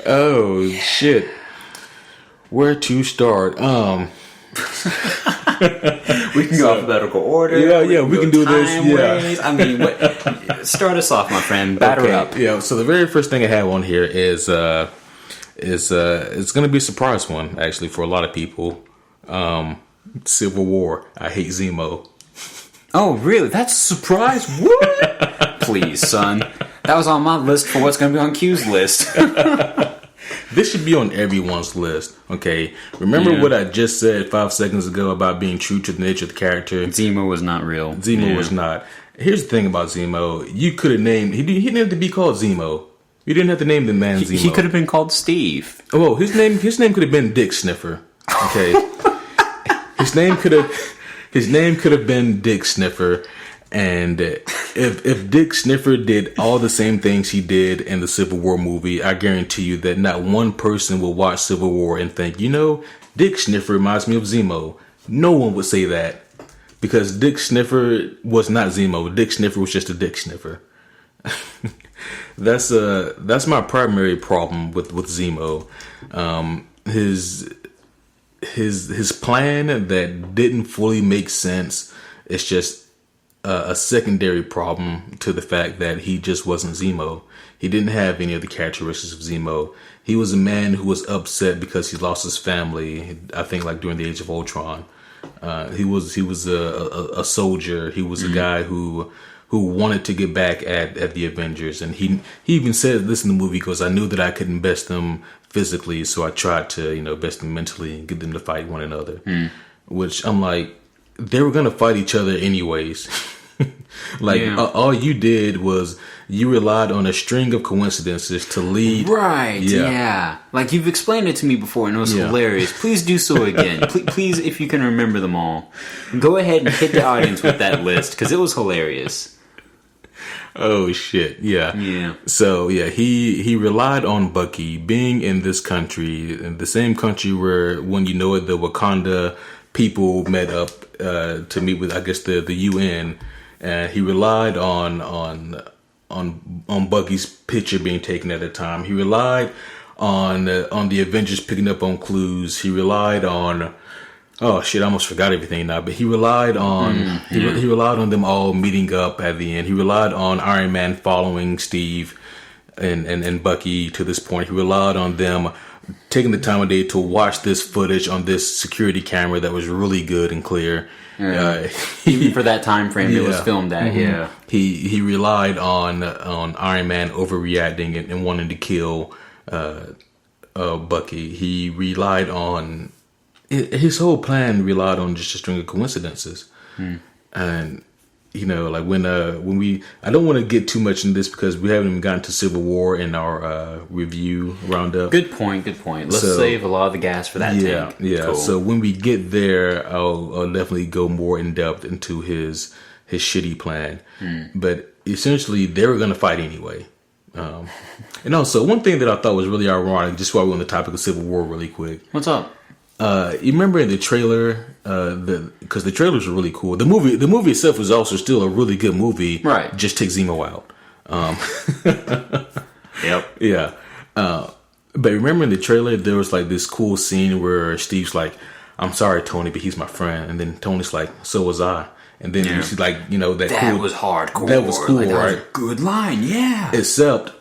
Oh shit! Where to start? We can go alphabetical order. Yeah, we can do this. Ways. I mean, start us off, my friend. Batter up. Yeah. So the very first thing I have on here is it's going to be a surprise one actually for a lot of people. Civil War. I hate Zemo. Oh, really? That's a surprise? What? Please, son. That was on my list for what's going to be on Q's list. This should be on everyone's list, okay? Remember what I just said 5 seconds ago about being true to the nature of the character? Zemo was not real. Zemo was not. Here's the thing about Zemo. You could have named... He didn't have to be called Zemo. You didn't have to name the man Zemo. He could have been called Steve. Oh, his name could have been Dick Sniffer. Okay. his name could have been Dick Sniffer. And if Dick Sniffer did all the same things he did in the Civil War movie, I guarantee you that not one person will watch Civil War and think, Dick Sniffer reminds me of Zemo. No one would say that. Because Dick Sniffer was not Zemo. Dick Sniffer was just a Dick Sniffer. That's my primary problem with Zemo. His plan that didn't fully make sense. It's just a secondary problem to the fact that he just wasn't Zemo. He didn't have any of the characteristics of Zemo. He was a man who was upset because he lost his family. I think like during the Age of Ultron. He was a soldier. He was a guy who wanted to get back at the Avengers, and he even said this in the movie because I knew that I couldn't best them physically, so I tried to best them mentally and get them to fight one another. Which I'm like, they were gonna fight each other anyways. All you did was you relied on a string of coincidences to lead. Right, yeah. Like, you've explained it to me before, and it was hilarious. Please do so again. Please, if you can remember them all. Go ahead and hit the audience with that list, because it was hilarious. Oh, shit, yeah. Yeah. So, he relied on Bucky being in this country, in the same country where, when you know it, the Wakanda people met up to meet with, I guess, the UN. He relied on Bucky's picture being taken at the time. He relied on the Avengers picking up on clues. He relied on I almost forgot everything now. But he relied on he relied on them all meeting up at the end. He relied on Iron Man following Steve and Bucky to this point. He relied on them taking the time of day to watch this footage on this security camera that was really good and clear. Even for that time frame it was filmed at, He relied on Iron Man overreacting and wanting to kill Bucky. He relied on his whole plan relied on just a string of coincidences. And like when we, I don't want to get too much in this because we haven't even gotten to Civil War in our review roundup. Good point. Let's save a lot of the gas for that tank. Yeah. Cool. So when we get there, I'll definitely go more in depth into his shitty plan. But essentially, they were going to fight anyway. And also, one thing that I thought was really ironic, just while we're on the topic of Civil War, really quick. What's up? You remember in the trailer, because the trailers were really cool. The movie itself was also still a really good movie. Right. Just take Zemo out. Yep. Yeah. But remember in the trailer, there was like this cool scene where Steve's like, "I'm sorry, Tony, but he's my friend." And then Tony's like, "So was I." And then you see like, that was hardcore. That was cool, like, that right? was a good line, yeah. Except,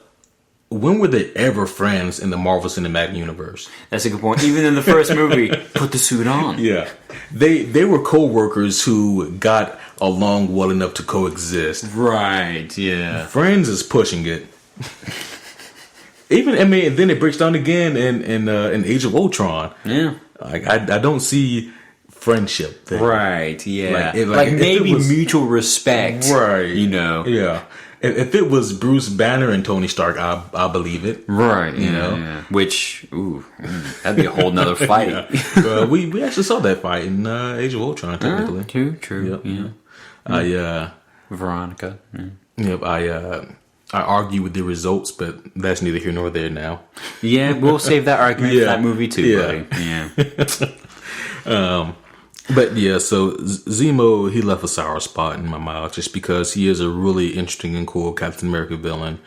when were they ever friends in the Marvel Cinematic Universe? That's a good point. Even in the first movie, put the suit on. Yeah. They were co-workers who got along well enough to coexist. Right, yeah. Friends is pushing it. Then it breaks down again in Age of Ultron. Yeah. Like, I don't see friendship there. Right, yeah. Like maybe mutual respect. Right. Yeah. If it was Bruce Banner and Tony Stark, I believe it. Right. Yeah. Which, that'd be a whole nother fight. We actually saw that fight in Age of Ultron, technically. True. Yep. Yeah. Veronica. Yeah. Yep. I argue with the results, but that's neither here nor there now. Yeah, we'll save that argument for that movie too, buddy. Yeah. But yeah, so Zemo, he left a sour spot in my mouth just because he is a really interesting and cool Captain America villain.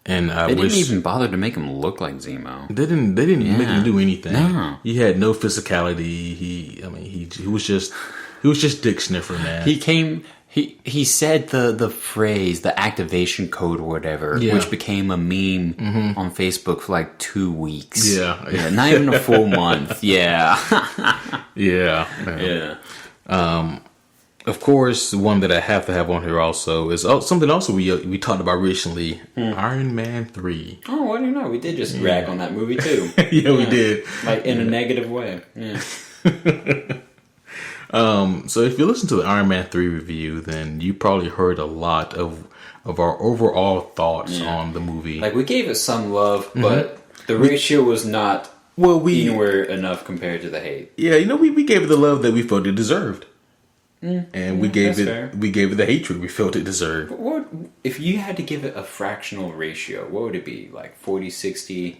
And they didn't even bother to make him look like Zemo. They didn't make him do anything. No. He had no physicality. He was just Dick Sniffer, man. He said the phrase, the activation code or whatever, which became a meme on Facebook for like 2 weeks. Yeah. Not even a full month. Yeah. Yeah. Of course, one that I have to have on here also is something also we talked about recently, Iron Man 3. Oh, what do you know? We did just rag on that movie too. We did. Like in a negative way. Yeah. So if you listen to the Iron Man 3 review, then you probably heard a lot of our overall thoughts on the movie. Like, we gave it some love, but the ratio was not anywhere enough compared to the hate. Yeah, we gave it the love that we felt it deserved. And we gave it the hatred we felt it deserved. But what if you had to give it a fractional ratio? What would it be? Like 40-60?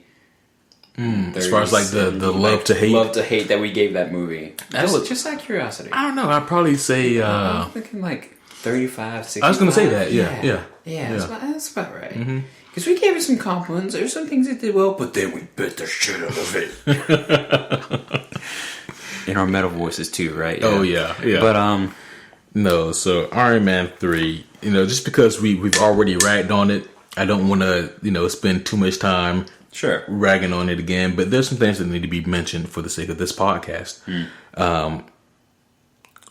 As far as like the love to hate that we gave that movie. Just out of curiosity. I don't know. I'd probably say I'm thinking like 35-65. I was going to say that. Yeah. That's about right. Because we gave it some compliments. There's some things it did well, but then we bit the shit out of it. In our metal voices too, right? Yeah. Oh yeah. But no. So Iron Man 3, just because we've already ragged on it, I don't want to spend too much time ragging on it again. But there's some things that need to be mentioned for the sake of this podcast.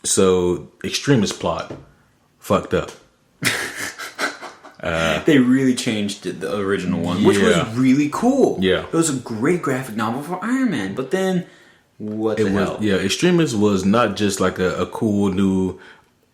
So Extremis plot fucked up. They really changed the original one, which was really cool. Yeah, it was a great graphic novel for Iron Man. But then, what the hell? Yeah, Extremis was not just like a cool new.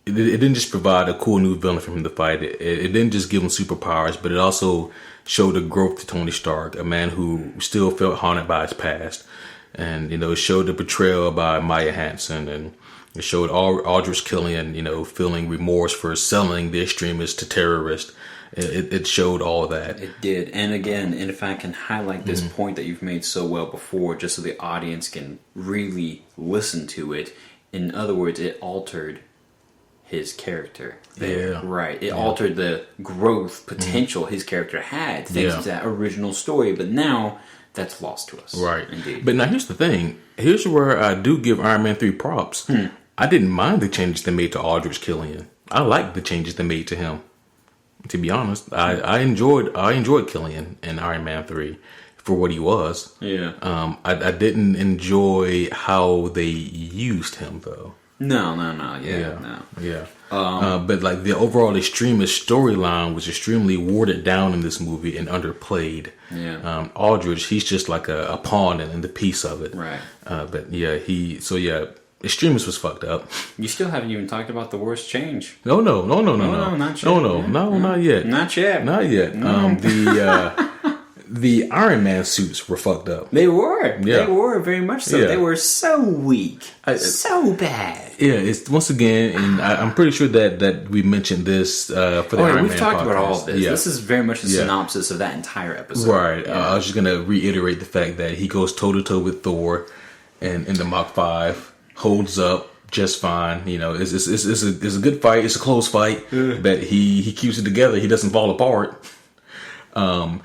It didn't just provide a cool new villain for him to fight. It didn't just give him superpowers, but it also showed a growth to Tony Stark, a man who still felt haunted by his past, and it showed the betrayal by Maya Hansen, and it showed Aldrich Killian, feeling remorse for selling the Extremis to terrorists. It showed all of that. It did. And again, and if I can highlight this point that you've made so well before, just so the audience can really listen to it. In other words, it altered his character. Yeah. Right. It altered the growth potential his character had thanks to that original story. But now, that's lost to us. Right. Indeed. But now here's the thing. Here's where I do give Iron Man 3 props. I didn't mind the changes they made to Aldrich Killian. I liked the changes they made to him. To be honest, I enjoyed Killian in Iron Man 3 for what he was. Yeah. I didn't enjoy how they used him though. No. Yeah. But like the overall Extremis storyline was extremely watered down in this movie and underplayed. Yeah. Aldrich, he's just like a pawn in the piece of it. Right. But yeah, Extremis was fucked up. You still haven't even talked about the worst change. No, not yet. Not yet. Not yet. The Iron Man suits were fucked up. They were. Yeah. They were very much so. Yeah. They were so weak, so bad. Yeah, it's once again, and I'm pretty sure that we mentioned this for the Iron Man. We've talked about all of this. Yeah. This is very much a synopsis of that entire episode. Right. I was just gonna reiterate the fact that he goes toe to toe with Thor, and in the Mach 5 holds up just fine. It's a good fight. It's a close fight, but he keeps it together. He doesn't fall apart. In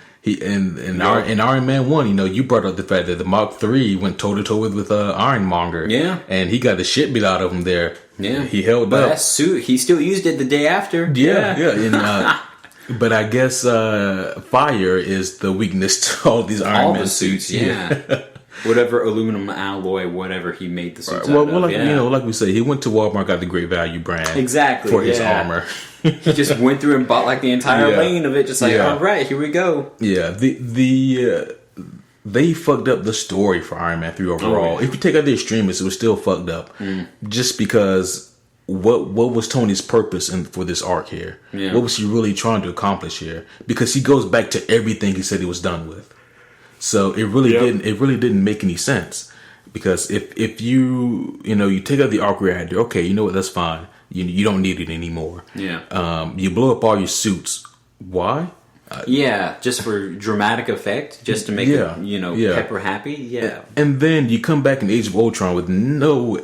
Iron Man 1, you brought up the fact that the Mach 3 went toe to toe with Ironmonger. Yeah. And he got the shit beat out of him there. Yeah. He held but up. That suit, he still used it the day after. Yeah. And, but I guess fire is the weakness to all these Iron Man suits. Yeah. Whatever aluminum alloy, whatever he made the suits out of. Like we say, he went to Walmart, got the Great Value brand for his armor. He just went through and bought like the entire lane of it, just like, all right, here we go. Yeah, they fucked up the story for Iron Man 3 overall. If you take out the Extremis, it was still fucked up. Just because what was Tony's purpose for this arc here? Yeah. What was he really trying to accomplish here? Because he goes back to everything he said he was done with. So it really didn't make any sense. Because if you take out the arc reactor, okay, you know what, that's fine. You don't need it anymore. Yeah. You blow up all your suits. Why? Just for dramatic effect, just to make Pepper happy. Yeah. And then you come back in Age of Ultron with no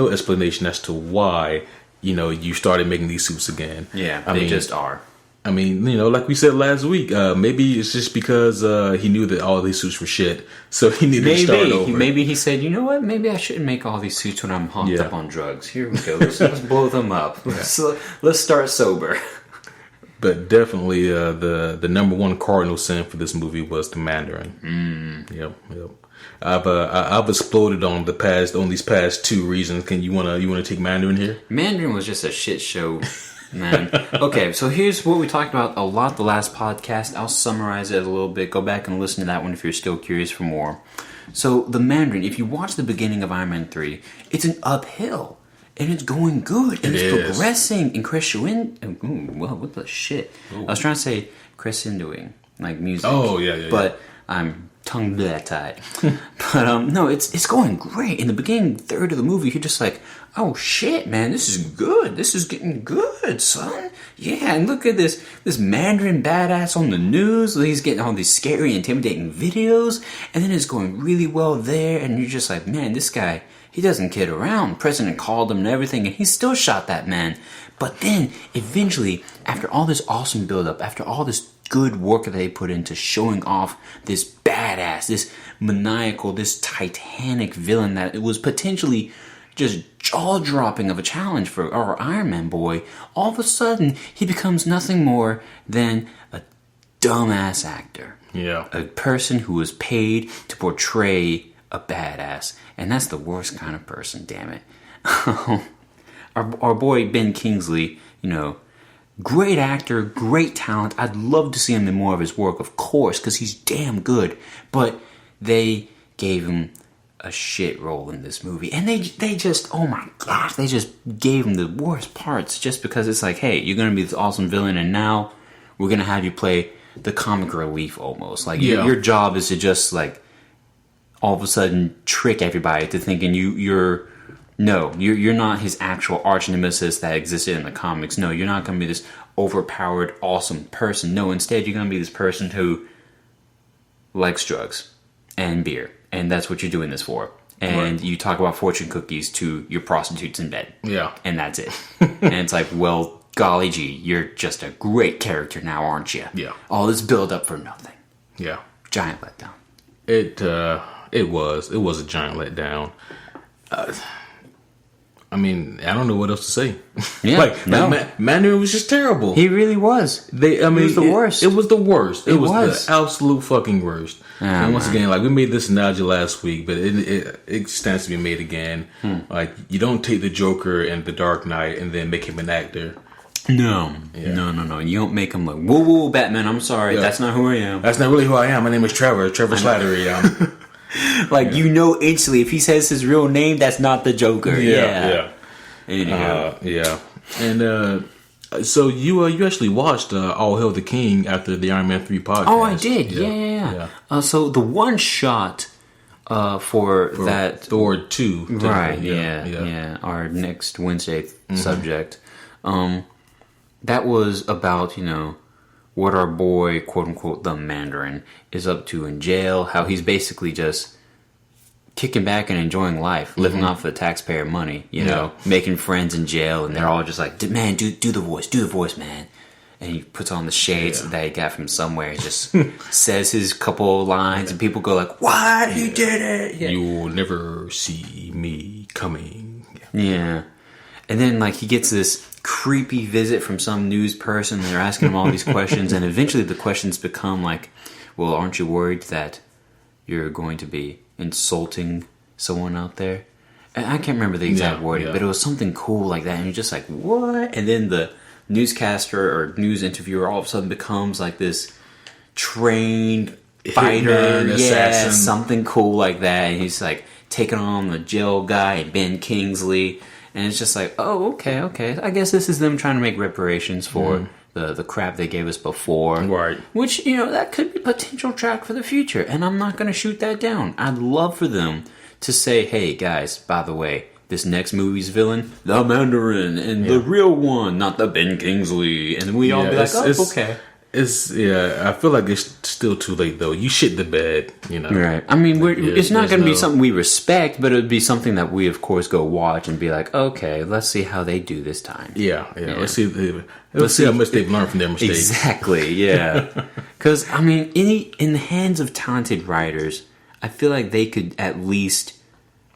explanation as to why you started making these suits again. Yeah, they just are. I mean, like we said last week, maybe it's just because he knew that all these suits were shit, so he needed to start over. Maybe he said, you know what? Maybe I shouldn't make all these suits when I'm honked up on drugs. Here we go. Let's blow them up. Let's start sober. But definitely, the number one cardinal sin for this movie was the Mandarin. Yep. I've exploded on these past two reasons. Can you wanna take Mandarin here? Mandarin was just a shit show. Man. Okay, so here's what we talked about a lot the last podcast. I'll summarize it a little bit. Go back and listen to that one if you're still curious for more. So, the Mandarin, if you watch the beginning of Iron Man 3, it's an uphill. and it's going good, and It it's is. progressing, and crescendo. Well, what the shit? I was trying to say crescendoing, like music. Oh, yeah. But I'm tongue tied. But no, it's going great. In the beginning third of the movie, you're just like, oh shit, man, this is good. This is getting good, son. Yeah, and look at this Mandarin badass on the news. He's getting all these scary, intimidating videos, and then it's going really well there, and you're just like, man, this guy, he doesn't kid around. The president called him and everything, and he still shot that man. But then, eventually, after all this awesome build-up, after all this good work that they put into showing off this badass, this maniacal, this titanic villain that it was potentially just jaw-dropping of a challenge for our Iron Man boy, all of a sudden he becomes nothing more than a dumbass actor. Yeah. A person who was paid to portray a badass. And that's the worst kind of person, damn it. Our boy Ben Kingsley, great actor, great talent. I'd love to see him in more of his work, of course, because he's damn good. But they gave him a shit role in this movie. And they just, oh my gosh, they just gave him the worst parts just because it's like, hey, you're going to be this awesome villain and now we're going to have you play the comic relief almost. Like, your job is to just, like, all of a sudden trick everybody to thinking you're not his actual arch nemesis that existed in the comics. No, you're not going to be this overpowered, awesome person. No, instead you're going to be this person who likes drugs and beer. And that's what you're doing this for. And you talk about fortune cookies to your prostitutes in bed. Yeah. And that's it. And it's like, well, golly gee, you're just a great character now, aren't you? Yeah. All this build up for nothing. Yeah. Giant letdown. It was a giant letdown. I mean, I don't know what else to say. Yeah, Mandarin was just terrible. He really was. He was the worst. It was the worst. It was the was. absolute fucking worst. And once again, like, we made this analogy last week, but it stands to be made again. Like, you don't take the Joker and the Dark Knight and then make him an actor. No. You don't make him like, whoa, Batman, I'm sorry. Yeah. That's not who I am. That's not really who I am. My name is Trevor Slattery. Like, instantly, if he says his real name, that's not the Joker. Yeah. Anyhow. Yeah. And so you actually watched All Hail the King after the Iron Man 3 podcast. Oh, I did. Yeah. So the one shot for that Thor 2. Right, yeah. Our next Wednesday subject. That was about, what our boy, quote unquote, the Mandarin, is up to in jail. How he's basically just kicking back and enjoying life, living off the taxpayer money, making friends in jail, and they're all just like, man, do the voice, man. And he puts on the shades that he got from somewhere, and just says his couple lines, and people go like, what? He did it! Yeah. You'll never see me coming. Yeah. And then, like, he gets this creepy visit from some news person, and they're asking him all these questions, and eventually the questions become like, well, aren't you worried that you're going to be insulting someone out there? And I can't remember the exact wording, but it was something cool like that, and you're just like, what? And then the newscaster or news interviewer all of a sudden becomes like this trained fighter, assassin, something cool like that, and he's like taking on the jail guy and Ben Kingsley. And it's just like, oh, okay. I guess this is them trying to make reparations for the crap they gave us before. Right. Which, that could be potential track for the future. And I'm not going to shoot that down. I'd love for them to say, hey, guys, by the way, this next movie's villain, the Mandarin, and the real one, not the Ben Kingsley. And we all be like, okay. I feel like it's still too late, though. You shit the bed, Right. I mean, it's not going to be something we respect, but it would be something that we, of course, go watch and be like, okay, let's see how they do this time. Yeah. Let's see how much they've learned from their mistakes. Exactly, yeah. Because, I mean, in the hands of talented writers, I feel like they could at least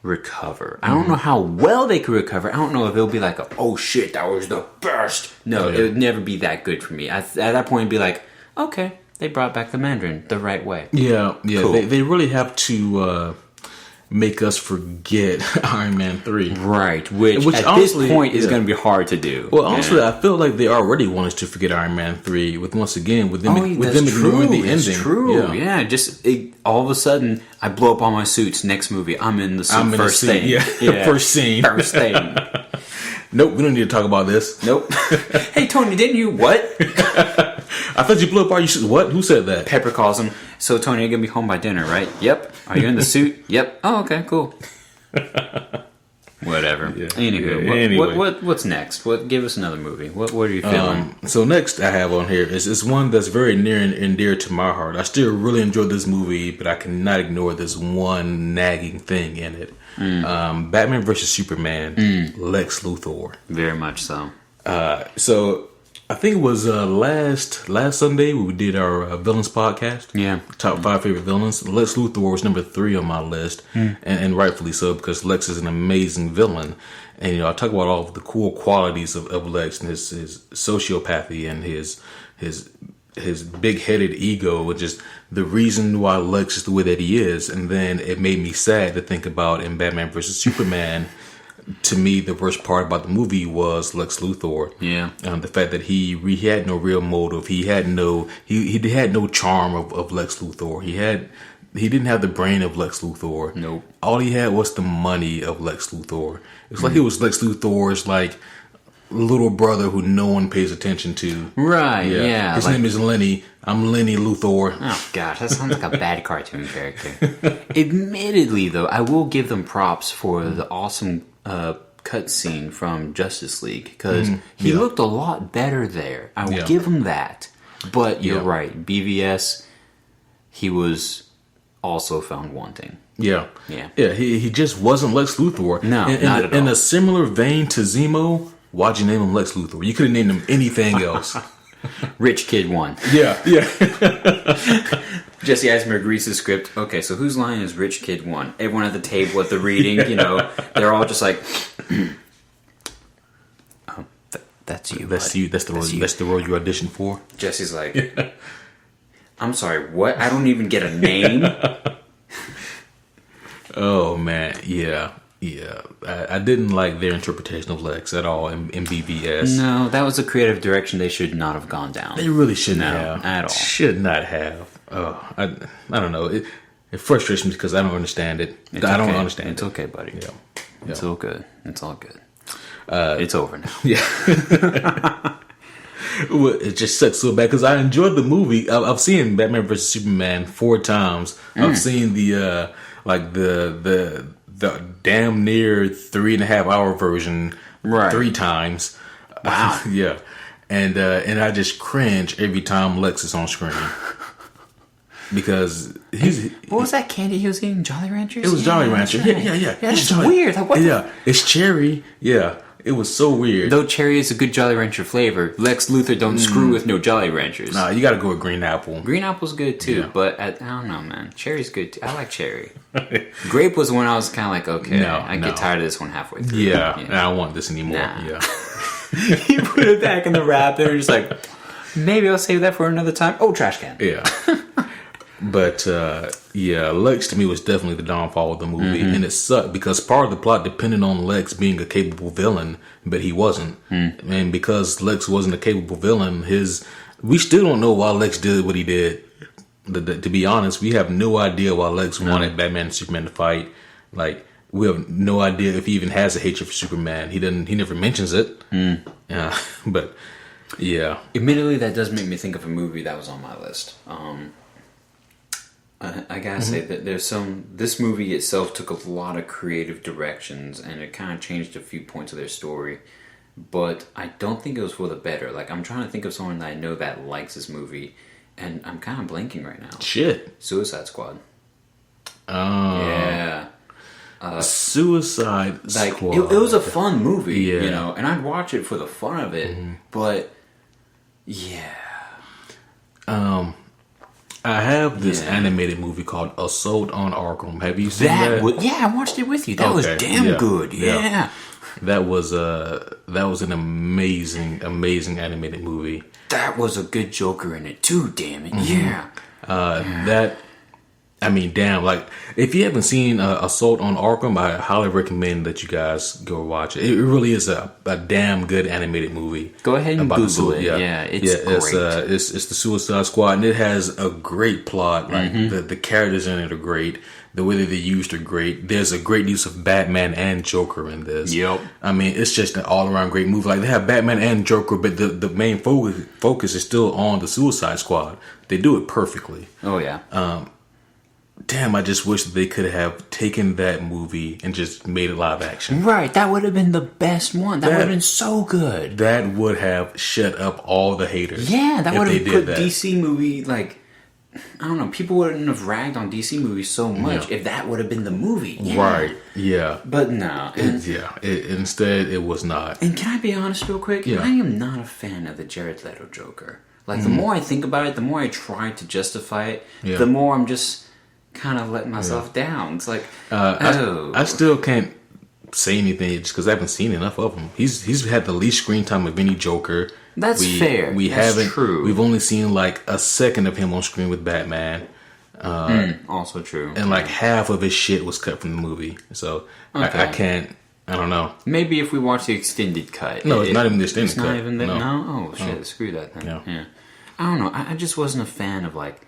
recover. I don't know how well they could recover. I don't know if it'll be like, oh shit, that was the best. No, it would never be that good for me. At that point, it'd be like, okay, they brought back the Mandarin the right way. Yeah. Cool. They really have to make us forget Iron Man 3. Right, which at honestly, this point is going to be hard to do. Well, honestly, I feel like they already want us to forget Iron Man 3 with them ignoring the ending. It's true. Yeah, just all of a sudden, I blow up all my suits. Next movie, I'm in the suit. First thing. First scene. First thing. Nope, we don't need to talk about this. Nope. Hey, Tony, didn't you? What? I thought you blew up all your what? Who said that? Pepper calls him. So, Tony, you're going to be home by dinner, right? Yep. Are you in the suit? Yep. Oh, okay, cool. Whatever. Yeah, anyway, what's next? Give us another movie. What are you feeling? So next I have on here is one that's very near and dear to my heart. I still really enjoy this movie, but I cannot ignore this one nagging thing in it. Batman vs Superman, Lex Luthor. Very much so. So I think it was last Sunday we did our villains podcast. Yeah. Top 5 favorite villains. Lex Luthor was number 3 on my list, and rightfully so, because Lex is an amazing villain. And I talk about all of the cool qualities of Lex and his sociopathy and his big-headed ego, and just the reason why Lex is the way that he is. And then it made me sad to think about in Batman vs Superman. To me, the worst part about the movie was Lex Luthor. Yeah, the fact that he had no real motive. He had no charm of Lex Luthor. He didn't have the brain of Lex Luthor. Nope. All he had was the money of Lex Luthor. It's like it was Lex Luthor's like little brother who no one pays attention to. Right. Yeah. His name is Lenny. I'm Lenny Luthor. Oh gosh, that sounds like a bad cartoon character. Admittedly, though, I will give them props for the awesome cutscene from Justice League, because he looked a lot better there. I will give him that. But you're right, BVS, he was also found wanting. Yeah. He just wasn't Lex Luthor. No, not at all. In a similar vein to Zemo, why'd you name him Lex Luthor? You could have named him anything else. Rich Kid 1. Yeah. Jesse Eisenberg reads the script. Okay, so whose line is Rich Kid 1? Everyone at the table at the reading, they're all just like, that's you. That's you. That's the role you auditioned for. Jesse's like, I'm sorry, what? I don't even get a name? Oh, man. Yeah. I didn't like their interpretation of Lex at all in BVS. No, that was a creative direction they should not have gone down. They really shouldn't have. At all. Should not have. Oh, I don't know. It frustrates me because I don't understand it. I don't understand it. It's okay, buddy. Yeah. It's all good. It's all good. It's over now. Yeah. It just sucks so bad because I enjoyed the movie. I've seen Batman vs Superman 4 times. I've seen the damn near 3.5 hour version 3 times. Wow. Yeah. And I just cringe every time Lex is on screen. Because what was that candy he was eating? Jolly Ranchers? It was Jolly Rancher. Right. Yeah. That's weird. It's cherry. Yeah. It was so weird. Though cherry is a good Jolly Rancher flavor, Lex Luthor don't screw with no Jolly Ranchers. Nah, you gotta go with green apple. Green apple's good too, but I don't know, man. Cherry's good too. I like cherry. Grape was when I was kind of like, okay, I get tired of this one halfway through. Yeah, I don't want this anymore. Nah. Yeah. He put it back in the wrap. They were just like, maybe I'll save that for another time. Oh, trash can. Yeah. But, Lex to me was definitely the downfall of the movie. And it sucked because part of the plot depended on Lex being a capable villain, but he wasn't. And because Lex wasn't a capable villain, we still don't know why Lex did what he did. To be honest, we have no idea why Lex wanted Batman and Superman to fight. Like, we have no idea if he even has a hatred for Superman. He never mentions it. But, yeah. Admittedly, that does make me think of a movie that was on my list. I gotta say that this movie itself took a lot of creative directions, and it kind of changed a few points of their story, but I don't think it was for the better. Like, I'm trying to think of someone that I know that likes this movie, and I'm kind of blanking right now. Shit. Suicide Squad. Oh. Yeah. Suicide Squad. It was a fun movie, and I'd watch it for the fun of it, but yeah. I have this animated movie called Assault on Arkham. Have you seen that? I watched it with you. That was damn good. Yeah. That was an amazing animated movie. That was a good Joker in it too, damn it. Yeah. I mean, damn, like, if you haven't seen Assault on Arkham, I highly recommend that you guys go watch it. It really is a damn good animated movie. Go ahead and Google it. Yeah, it's great. It's the Suicide Squad, and it has a great plot. Like, the characters in it are great. The way that they used are great. There's a great use of Batman and Joker in this. Yep. I mean, it's just an all-around great movie. Like, they have Batman and Joker, but the main focus is still on the Suicide Squad. They do it perfectly. Oh, yeah. Damn, I just wish that they could have taken that movie and just made it live action. Right, that would have been the best one. That would have been so good. That would have shut up all the haters. Yeah, that would have put DC movie, like, I don't know, people wouldn't have ragged on DC movies so much if that would have been the movie. Yeah. Right, yeah. But no. Instead, it was not. And can I be honest real quick? Yeah. I am not a fan of the Jared Leto Joker. Like, the more I think about it, the more I try to justify it, the more I'm just kind of letting myself down. It's like, I still can't say anything just because I haven't seen enough of him. He's had the least screen time of any Joker. That's fair. That's true. We've only seen like a second of him on screen with Batman. Also true. And like half of his shit was cut from the movie. So I can't. I don't know. Maybe if we watch the extended cut. No, it's not even the extended cut. It's not even that. No? Oh shit! Screw that then. Yeah. I don't know. I just wasn't a fan of like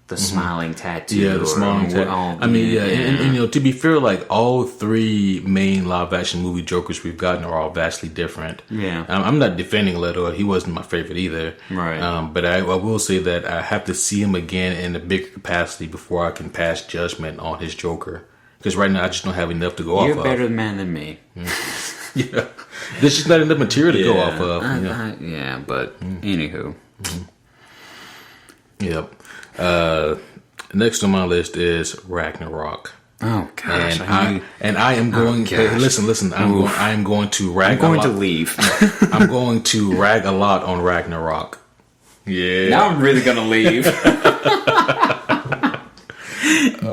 the smiling tattoo. Yeah, the smiling tattoo. I mean, and you know, to be fair, like all three main live action movie Jokers we've gotten are all vastly different. Yeah, I'm not defending Leto; he wasn't my favorite either. Right. But I will say that I have to see him again in a bigger capacity before I can pass judgment on his Joker. Because right now I just don't have enough to go off of. You're a better man than me. Yeah, there's just not enough material to go off of. But anywho. Yep. Next on my list is Ragnarok. Oh gosh! And I am going. Listen. I'm going to rag. I'm going to leave. I'm going to rag a lot on Ragnarok. Yeah. Now I'm really gonna leave.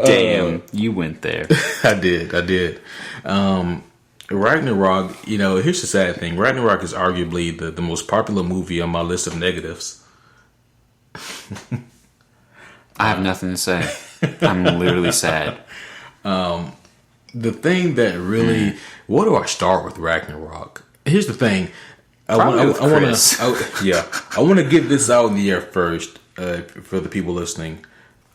Damn, you went there. I did. Ragnarok. You know, here's the sad thing. Ragnarok is arguably the most popular movie on my list of negatives. I have nothing to say. I'm literally sad. The thing that really, what do I start with Ragnarok? Here's the thing. I want to get this out in the air first for the people listening.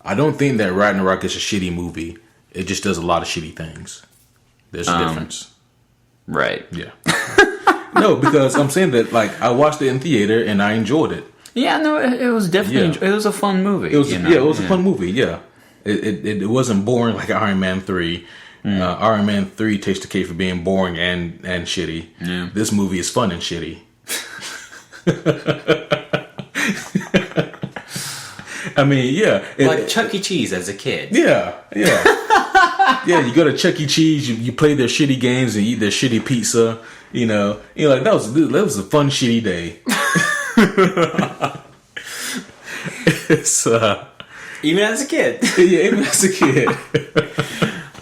I don't think that Ragnarok is a shitty movie. It just does a lot of shitty things. There's a difference. Right. Yeah. No, because I'm saying that like I watched it in theater and I enjoyed it. Yeah, no, it was definitely it was a fun movie. It was it was a fun movie. Yeah, it wasn't boring like Iron Man 3. Iron Man 3 takes the cake for being boring and shitty. Yeah. This movie is fun and shitty. I mean, yeah, like Chuck E. Cheese as a kid. Yeah. Yeah, you go to Chuck E. Cheese, you play their shitty games and eat their shitty pizza. You know, you're like that was a fun shitty day. It's even as a kid. Yeah, even as a kid.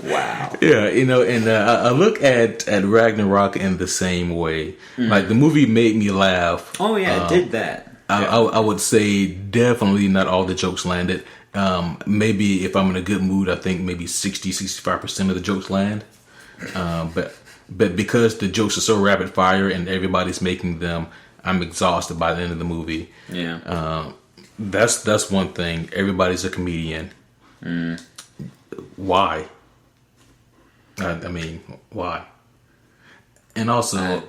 Wow. Yeah, you know, and I look at Ragnarok in the same way. Like the movie made me laugh. Oh yeah, it did that. I would say definitely not all the jokes landed. Maybe if I'm in a good mood, I think maybe 60-65% of the jokes land. But because the jokes are so rapid fire and everybody's making them, I'm exhausted by the end of the movie. Yeah. That's one thing. Everybody's a comedian. Why? I mean, why? And also,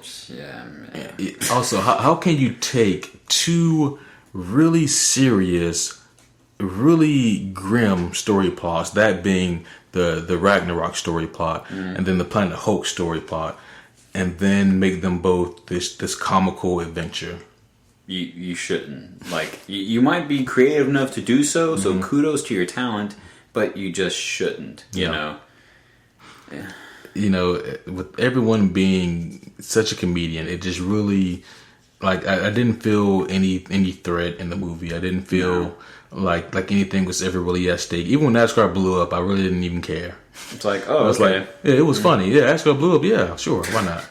also, how can you take two really serious, really grim story plots, that being the Ragnarok story plot, and then the Planet Hulk story plot, and then make them both this comical adventure? You shouldn't. Like, you might be creative enough to do so, so kudos to your talent, but you just shouldn't, you know? Yeah. You know, with everyone being such a comedian, it just really, like, I didn't feel any threat in the movie. I didn't feel like anything was ever really at stake. Even when NASCAR blew up, I really didn't even care. It's like, oh, I was like, yeah, it was funny. Yeah, NASCAR blew up. Yeah, sure, why not?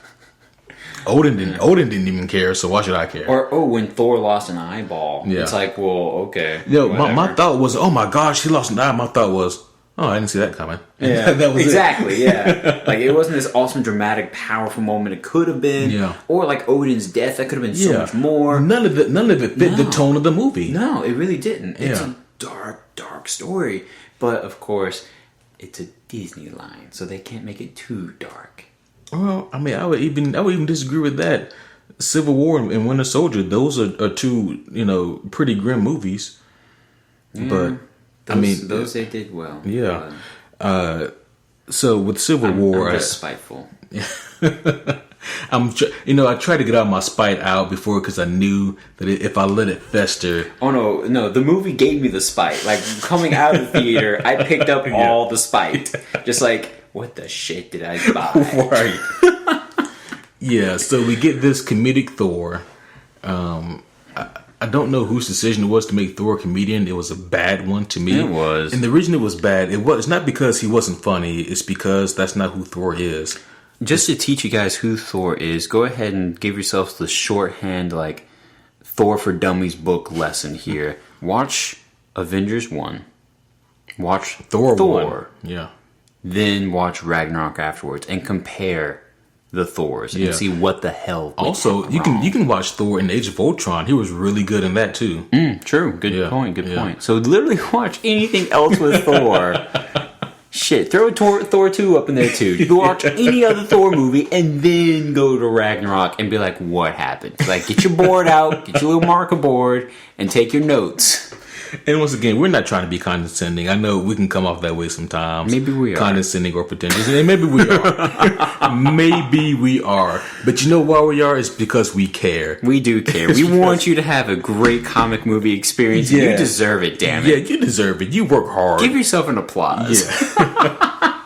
Odin didn't even care, so why should I care? Or when Thor lost an eyeball, Yeah. it's like, well, okay. Yo, whatever. my thought was, oh my gosh, he lost an eye. My thought was, oh, I didn't see that coming. Yeah, that was exactly. Yeah, like it wasn't this awesome, dramatic, powerful moment it could have been. Yeah. Or like Odin's death, that could have been so much more. None of it fit the tone of the movie. No, it really didn't. It's Yeah. a dark story, but of course, it's a Disney line, so they can't make it too dark. Well, I mean, I would even disagree with that. Civil War and Winter Soldier, those are two, pretty grim movies. But Those they did well. yeah. So with Civil War, I'm just spiteful. I tried to get all my spite out before because I knew that if I let it fester, Oh no! The movie gave me the spite. Like coming out of the theater, I picked up all the spite. Just like, what the shit did I buy? right? Yeah. So we get this comedic Thor. I don't know whose decision it was to make Thor a comedian. It was a bad one to me. It was. And the reason it was bad, it's not because he wasn't funny. It's because that's not who Thor is. Just to teach you guys who Thor is, go ahead and give yourselves the shorthand, like, Thor for Dummies book lesson here. Watch Avengers 1. Watch Thor. 1. Yeah. Then watch Ragnarok afterwards and compare the Thors and see what the hell. Also, you can watch Thor in Age of Ultron. He was really good in that too. True. Good point. So literally watch anything else with Thor. Shit, throw Thor 2 up in there too. You go watch any other Thor movie and then go to Ragnarok and be like, what happened? Like, get your board out, get your little marker board, and take your notes. And once again, we're not trying to be condescending. I know we can come off that way sometimes. Maybe we are. Condescending or pretentious. And maybe we are. Maybe we are. But you know why we are? It's because we care. We do care. We want you to have a great comic movie experience. Yeah. You deserve it, damn Yeah, it. you deserve it. You work hard. Give yourself an applause. Yeah.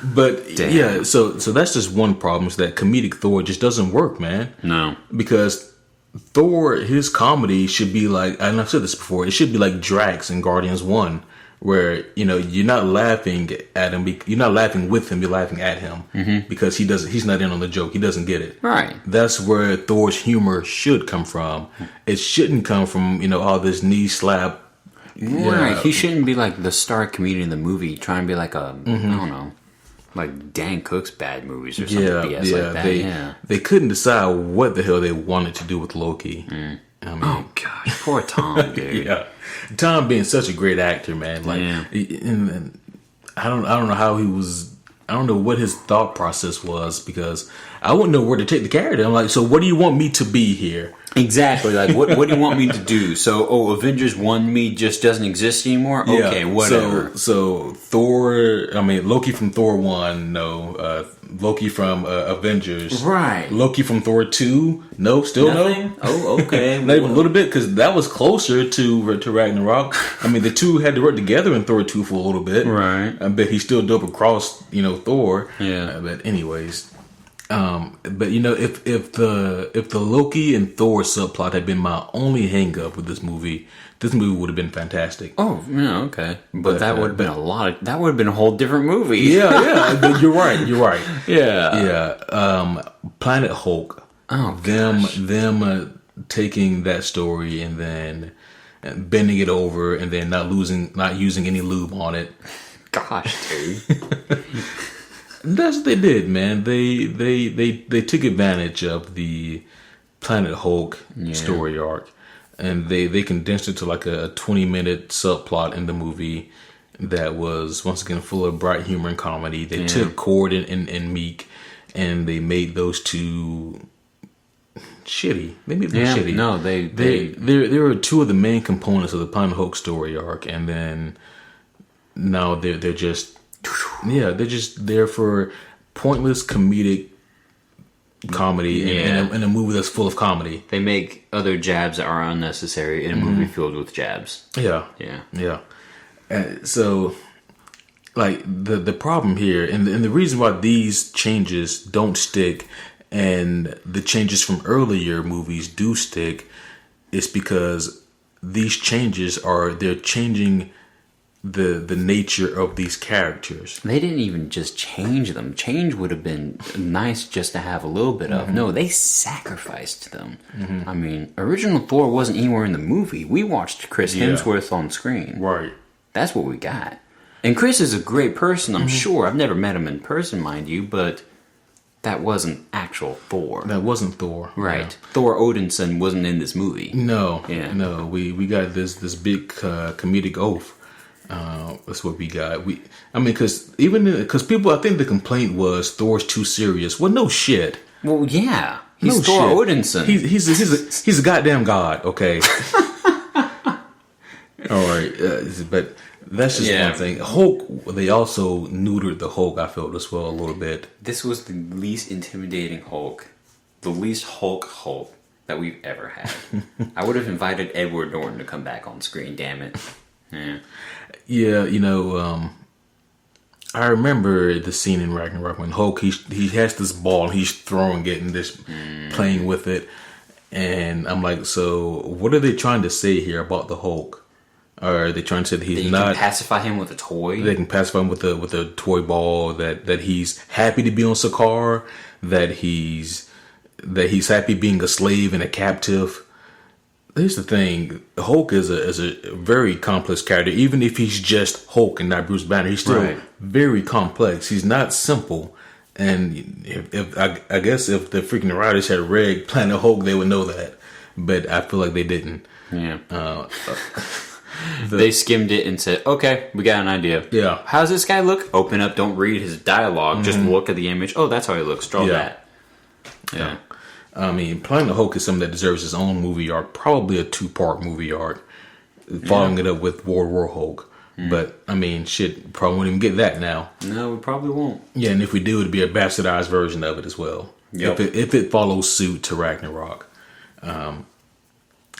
But Damn. yeah, so that's just one problem, is that comedic Thor just doesn't work, man. No. Because Thor, his comedy should be like, and I've said this before, it should be like Drax in Guardians 1, where, you're not laughing at him, you're not laughing with him, you're laughing at him, because he's not in on the joke, he doesn't get it. Right. That's where Thor's humor should come from. It shouldn't come from, all this knee slap. Right. He shouldn't be like the star comedian in the movie, trying to be like I don't know, like Dan Cook's bad movies or something BS like that. They couldn't decide what the hell they wanted to do with Loki. I mean, Oh gosh, poor Tom, dude. yeah, Tom being such a great actor, man. Like, and I don't know how he was. I don't know what his thought process was, because I wouldn't know where to take the character. I'm like, so what do you want me to be here? Exactly. Like, what do you want me to do? So, Avengers 1 me just doesn't exist anymore? Okay, whatever. So Thor, Loki from Thor 1, no. Loki from Avengers. Right. Loki from Thor 2, no, still Nothing? no. Oh, okay. Not even a little bit, because that was closer to Ragnarok. The two had to work together in Thor 2 for a little bit. Right. I bet he still double crossed, Thor. Yeah. But anyways. But if the Loki and Thor subplot had been my only hang up with this movie would have been fantastic. Oh, yeah, okay. But that would have been that would have been a whole different movie. Yeah. You're right. Yeah. Yeah. Planet Hulk. Oh, them taking that story and then bending it over and then not using any lube on it. Gosh, dude. That's what they did, man. They took advantage of the Planet Hulk story arc, and they condensed it to like a 20-minute subplot in the movie that was once again full of bright humor and comedy. They took Cord and Meek, and they made those two shitty. They made them shitty. No, they were two of the main components of the Planet Hulk story arc, and then now they're just. Yeah, they're just there for pointless comedic comedy in a movie that's full of comedy. They make other jabs that are unnecessary in a movie filled with jabs. Yeah. So, like, the problem here, and the reason why these changes don't stick, and the changes from earlier movies do stick, is because these changes they're changing the nature of these characters. They didn't even just change them. Change would have been nice just to have a little bit of. No, they sacrificed them. I mean, original Thor wasn't anywhere in the movie. We watched Chris Hemsworth on screen. Right. That's what we got. And Chris is a great person, I'm sure. I've never met him in person, mind you, but that wasn't actual Thor. That wasn't Thor. Right. Yeah. Thor Odinson wasn't in this movie. No. Yeah. No. We got this big comedic oath. That's what we got. Because people, I think the complaint was Thor's too serious. Well, no shit. Well, yeah. He's No Thor shit. Odinson. He's a goddamn god. Okay. All right, but that's just one thing. Hulk. They also neutered the Hulk. I felt as well a little bit. This was the least intimidating Hulk. The least Hulk that we've ever had. I would have invited Edward Norton to come back on screen, damn it. Yeah. Yeah, I remember the scene in Ragnarok when Hulk, he has this ball and he's throwing it and just playing with it. And I'm like, so what are they trying to say here about the Hulk? Or are they trying to say that he's not... Can pacify him with a toy? They can pacify him with a toy ball, that he's happy to be on Sakaar, that he's happy being a slave and a captive. Here's the thing: Hulk is a very complex character. Even if he's just Hulk and not Bruce Banner, he's still very complex. He's not simple. And if I guess if the freaking writers had read Planet Hulk, they would know that. But I feel like they didn't. Yeah. They skimmed it and said, "Okay, we got an idea. Yeah. How's this guy look? Open up. Don't read his dialogue. Just look at the image. Oh, that's how he looks. Draw that." Yeah. I mean, Planet Hulk is something that deserves its own movie arc, probably a 2-part movie arc, following it up with World War Hulk. But, I mean, shit, probably won't even get that now. No, we probably won't. Yeah, and if we do, it'd be a bastardized version of it as well. Yep. If it follows suit to Ragnarok. I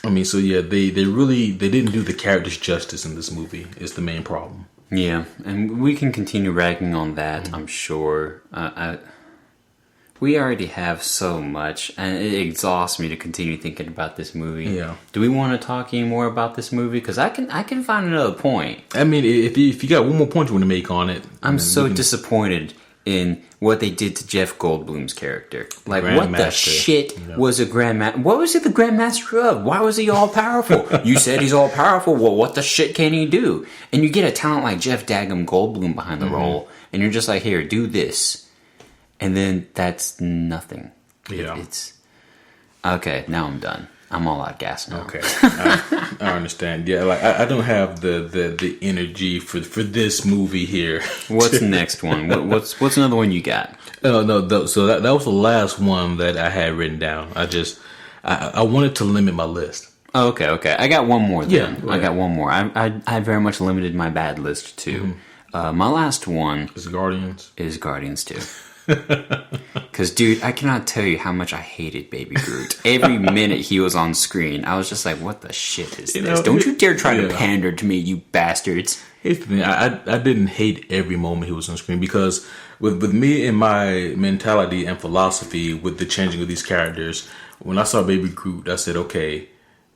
mean, so yeah, they didn't do the characters justice in this movie, is the main problem. Yeah, and we can continue ragging on that, I'm sure. We already have so much, and it exhausts me to continue thinking about this movie. Yeah. Do we want to talk any more about this movie? Because I can find another point. I mean, if you got one more point you want to make on it, I'm so disappointed in what they did to Jeff Goldblum's character. Like, what the shit was a Grandmaster? What was he the Grandmaster of? Why was he all powerful? You said he's all powerful. Well, what the shit can he do? And you get a talent like Jeff Daggum Goldblum behind the role, and you're just like, here, do this. And then that's nothing. Yeah. It's okay. Now I'm done. I'm all out of gas now. Okay, I understand. Yeah, like I don't have the energy for this movie here. What's the next one? What's another one you got? No. So that was the last one that I had written down. I wanted to limit my list. Oh, okay. I got one more. Then. Yeah, I got one more. I very much limited my bad list too. My last one is Guardians. Is Guardians 2. Because, dude, I cannot tell you how much I hated Baby Groot. Every minute he was on screen, I was just like, what the shit is this? Don't you dare try to pander to me, you bastards. Here's the thing. I didn't hate every moment he was on screen because with me and my mentality and philosophy with the changing of these characters, when I saw Baby Groot, I said, okay,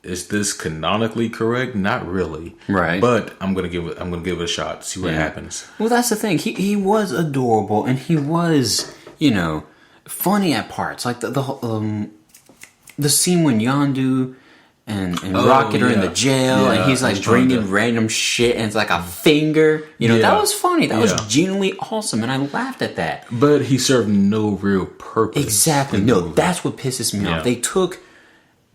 is this canonically correct? Not really. Right. But I'm gonna give it a shot, see what happens. Well, that's the thing. He was adorable and he was, funny at parts. Like the scene when Yondu and Rocket are in the jail and he's like bringing random shit and it's like a finger. That was funny. That was genuinely awesome and I laughed at that. But he served no real purpose. Exactly. No, that's what pisses me off. They took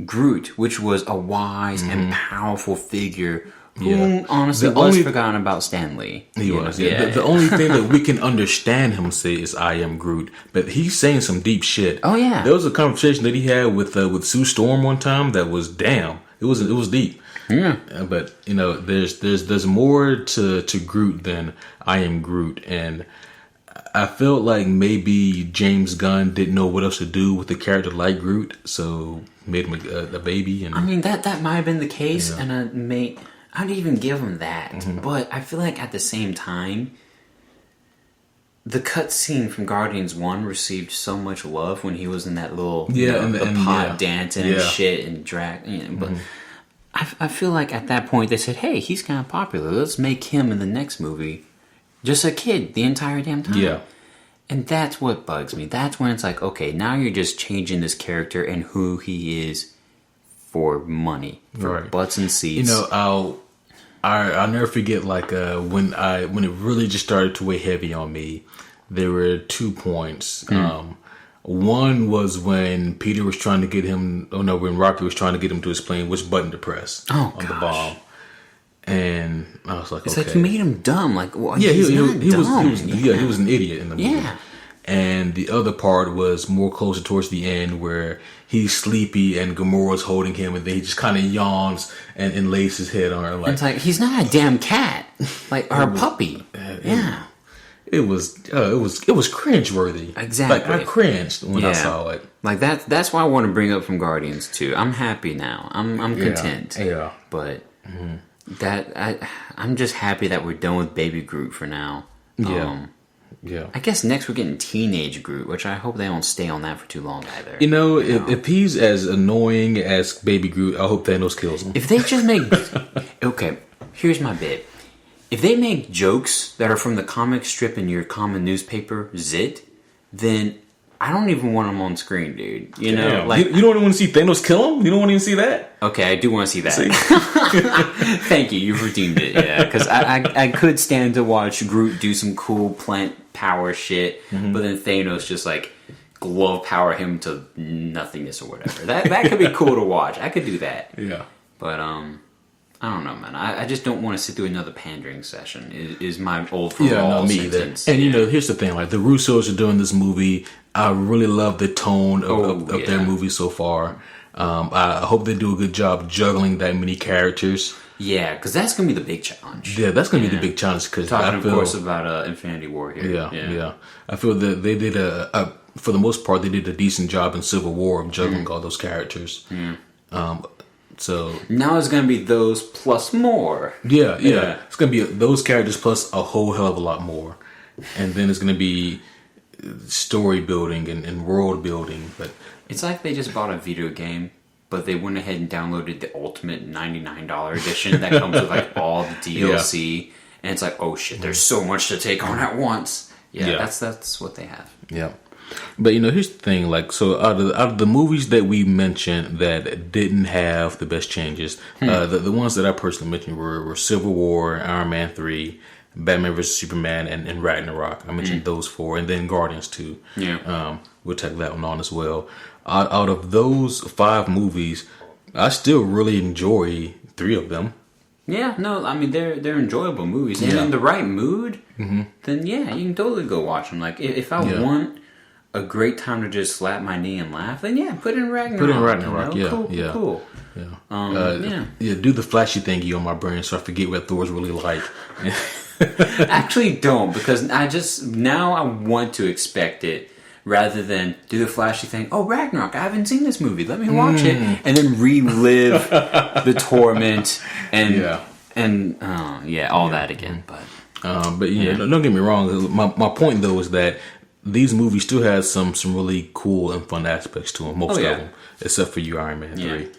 Groot, which was a wise and powerful figure who honestly was forgotten about Stan Lee. He was. The only thing that we can understand him say is "I am Groot," but he's saying some deep shit. Oh yeah, there was a conversation that he had with Sue Storm one time that was damn. It was deep. Yeah, but there's more to Groot than "I am Groot," and I felt like maybe James Gunn didn't know what else to do with a character like Groot, so made him a baby. And I mean that might have been the case, and I'd even give him that. But I feel like at the same time, the cutscene from Guardians 1 received so much love when he was in that little the pod dancing and shit and drag. But I feel like at that point they said, hey, he's kind of popular. Let's make him in the next movie just a kid the entire damn time. Yeah. And that's what bugs me. That's when it's like, okay, now you're just changing this character and who he is for money, for butts and seats. You know, I'll never forget when it really just started to weigh heavy on me. There were 2 points. One was when Peter was trying to get him. Oh no, when Rocky was trying to get him to explain which button to press on the bomb. And I was like, it's like he made him dumb. Like, well, yeah, he was an idiot in the movie. Yeah. And the other part was more closer towards the end where he's sleepy and Gamora's holding him and then he just kind of yawns and lays his head on her. Like, it's like, he's not a damn cat. Like, or a puppy. Yeah. It was cringeworthy. Exactly. Like, I cringed when I saw it. Like, that's why I want to bring up from Guardians 2. I'm happy now. I'm content. Yeah. But I'm just happy that we're done with Baby Groot for now. Yeah. I guess next we're getting Teenage Groot, which I hope they don't stay on that for too long either. You know, if he's as annoying as Baby Groot, I hope Thanos kills him. If they just make... Okay, here's my bit. If they make jokes that are from the comic strip in your common newspaper, Zit, then I don't even want them on screen, dude. You know? Like, you don't want to see Thanos kill him? You don't want to even see that? Okay, I do want to see that. Thank you, you've redeemed it, yeah. Because I could stand to watch Groot do some cool plant power shit, but then Thanos just like glove power him to nothingness or whatever. That could be cool to watch. I could do that. Yeah. But I don't know, man. I just don't want to sit through another pandering session. Is my overall sentence. And you know, here's the thing: like the Russos are doing this movie. I really love the tone of their movie so far. I hope they do a good job juggling that many characters. Yeah, because that's gonna be the big challenge. Yeah, that's gonna be the big challenge. Because talking, of course, about Infinity War here. Yeah. I feel that they did for the most part, they did a decent job in Civil War of juggling all those characters. So now it's gonna be those plus more. Yeah. It's gonna be those characters plus a whole hell of a lot more, and then it's gonna be story building and world building. But it's like they just bought a video game, but they went ahead and downloaded the ultimate $99 edition that comes with like all the DLC, and it's like, oh shit, there's so much to take on at once. Yeah. That's what they have. Yeah. But you know, here's the thing. Like, so out of the movies that we mentioned that didn't have the best changes, the ones that I personally mentioned were Civil War, Iron Man 3, Batman vs Superman, and Ragnarok. I mentioned those 4, and then Guardians 2. Yeah. We'll take that one on as well. Out of those 5 movies, I still really enjoy 3 of them. Yeah, no, I mean they're enjoyable movies, and in the right mood, then yeah, you can totally go watch them. Like if I want a great time to just slap my knee and laugh, then yeah, put in Ragnarok. You know? Cool. Yeah. Do the flashy thingy on my brain so I forget what Thor's really like. Actually, don't, because I want to expect it rather than do the flashy thing. Oh, Ragnarok! I haven't seen this movie. Let me watch it, and then relive the torment and all that again. But don't get me wrong. My point though is that these movies still have some really cool and fun aspects to them. Most of them, except for you, Iron Man 3.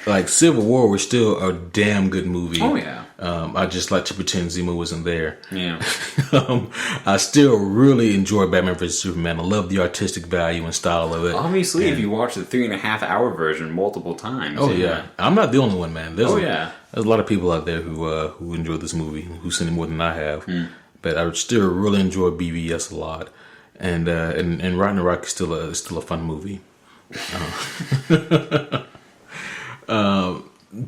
Like Civil War was still a damn good movie. Oh yeah. I just like to pretend Zemo wasn't there. Yeah. I still really enjoy Batman vs Superman. I love the artistic value and style of it. Obviously, if you watch the 3.5-hour version multiple times. Oh yeah. I'm not the only one, man. There's there's a lot of people out there who enjoy this movie, who've seen it more than I have. But I still really enjoy BVS a lot, and Ragnarok is still a fun movie.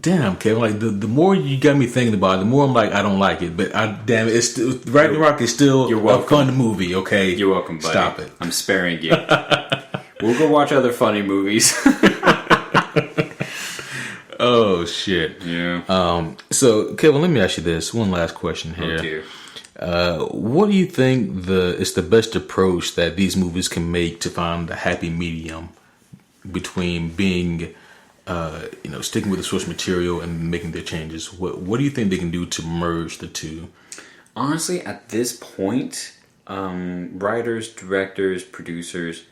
Damn, Kevin! Like the more you got me thinking about it, the more I'm like I don't like it. But it's still, Ragnarok is still a fun movie. Okay, you're welcome, buddy. Stop it. I'm sparing you. We'll go watch other funny movies. Oh shit! Yeah. So Kevin, let me ask you this one last question here. Oh dear. What do you think is the best approach that these movies can make to find a happy medium between being, sticking with the source material and making their changes? What do you think they can do to merge the two? Honestly, at this point, writers, directors, producers,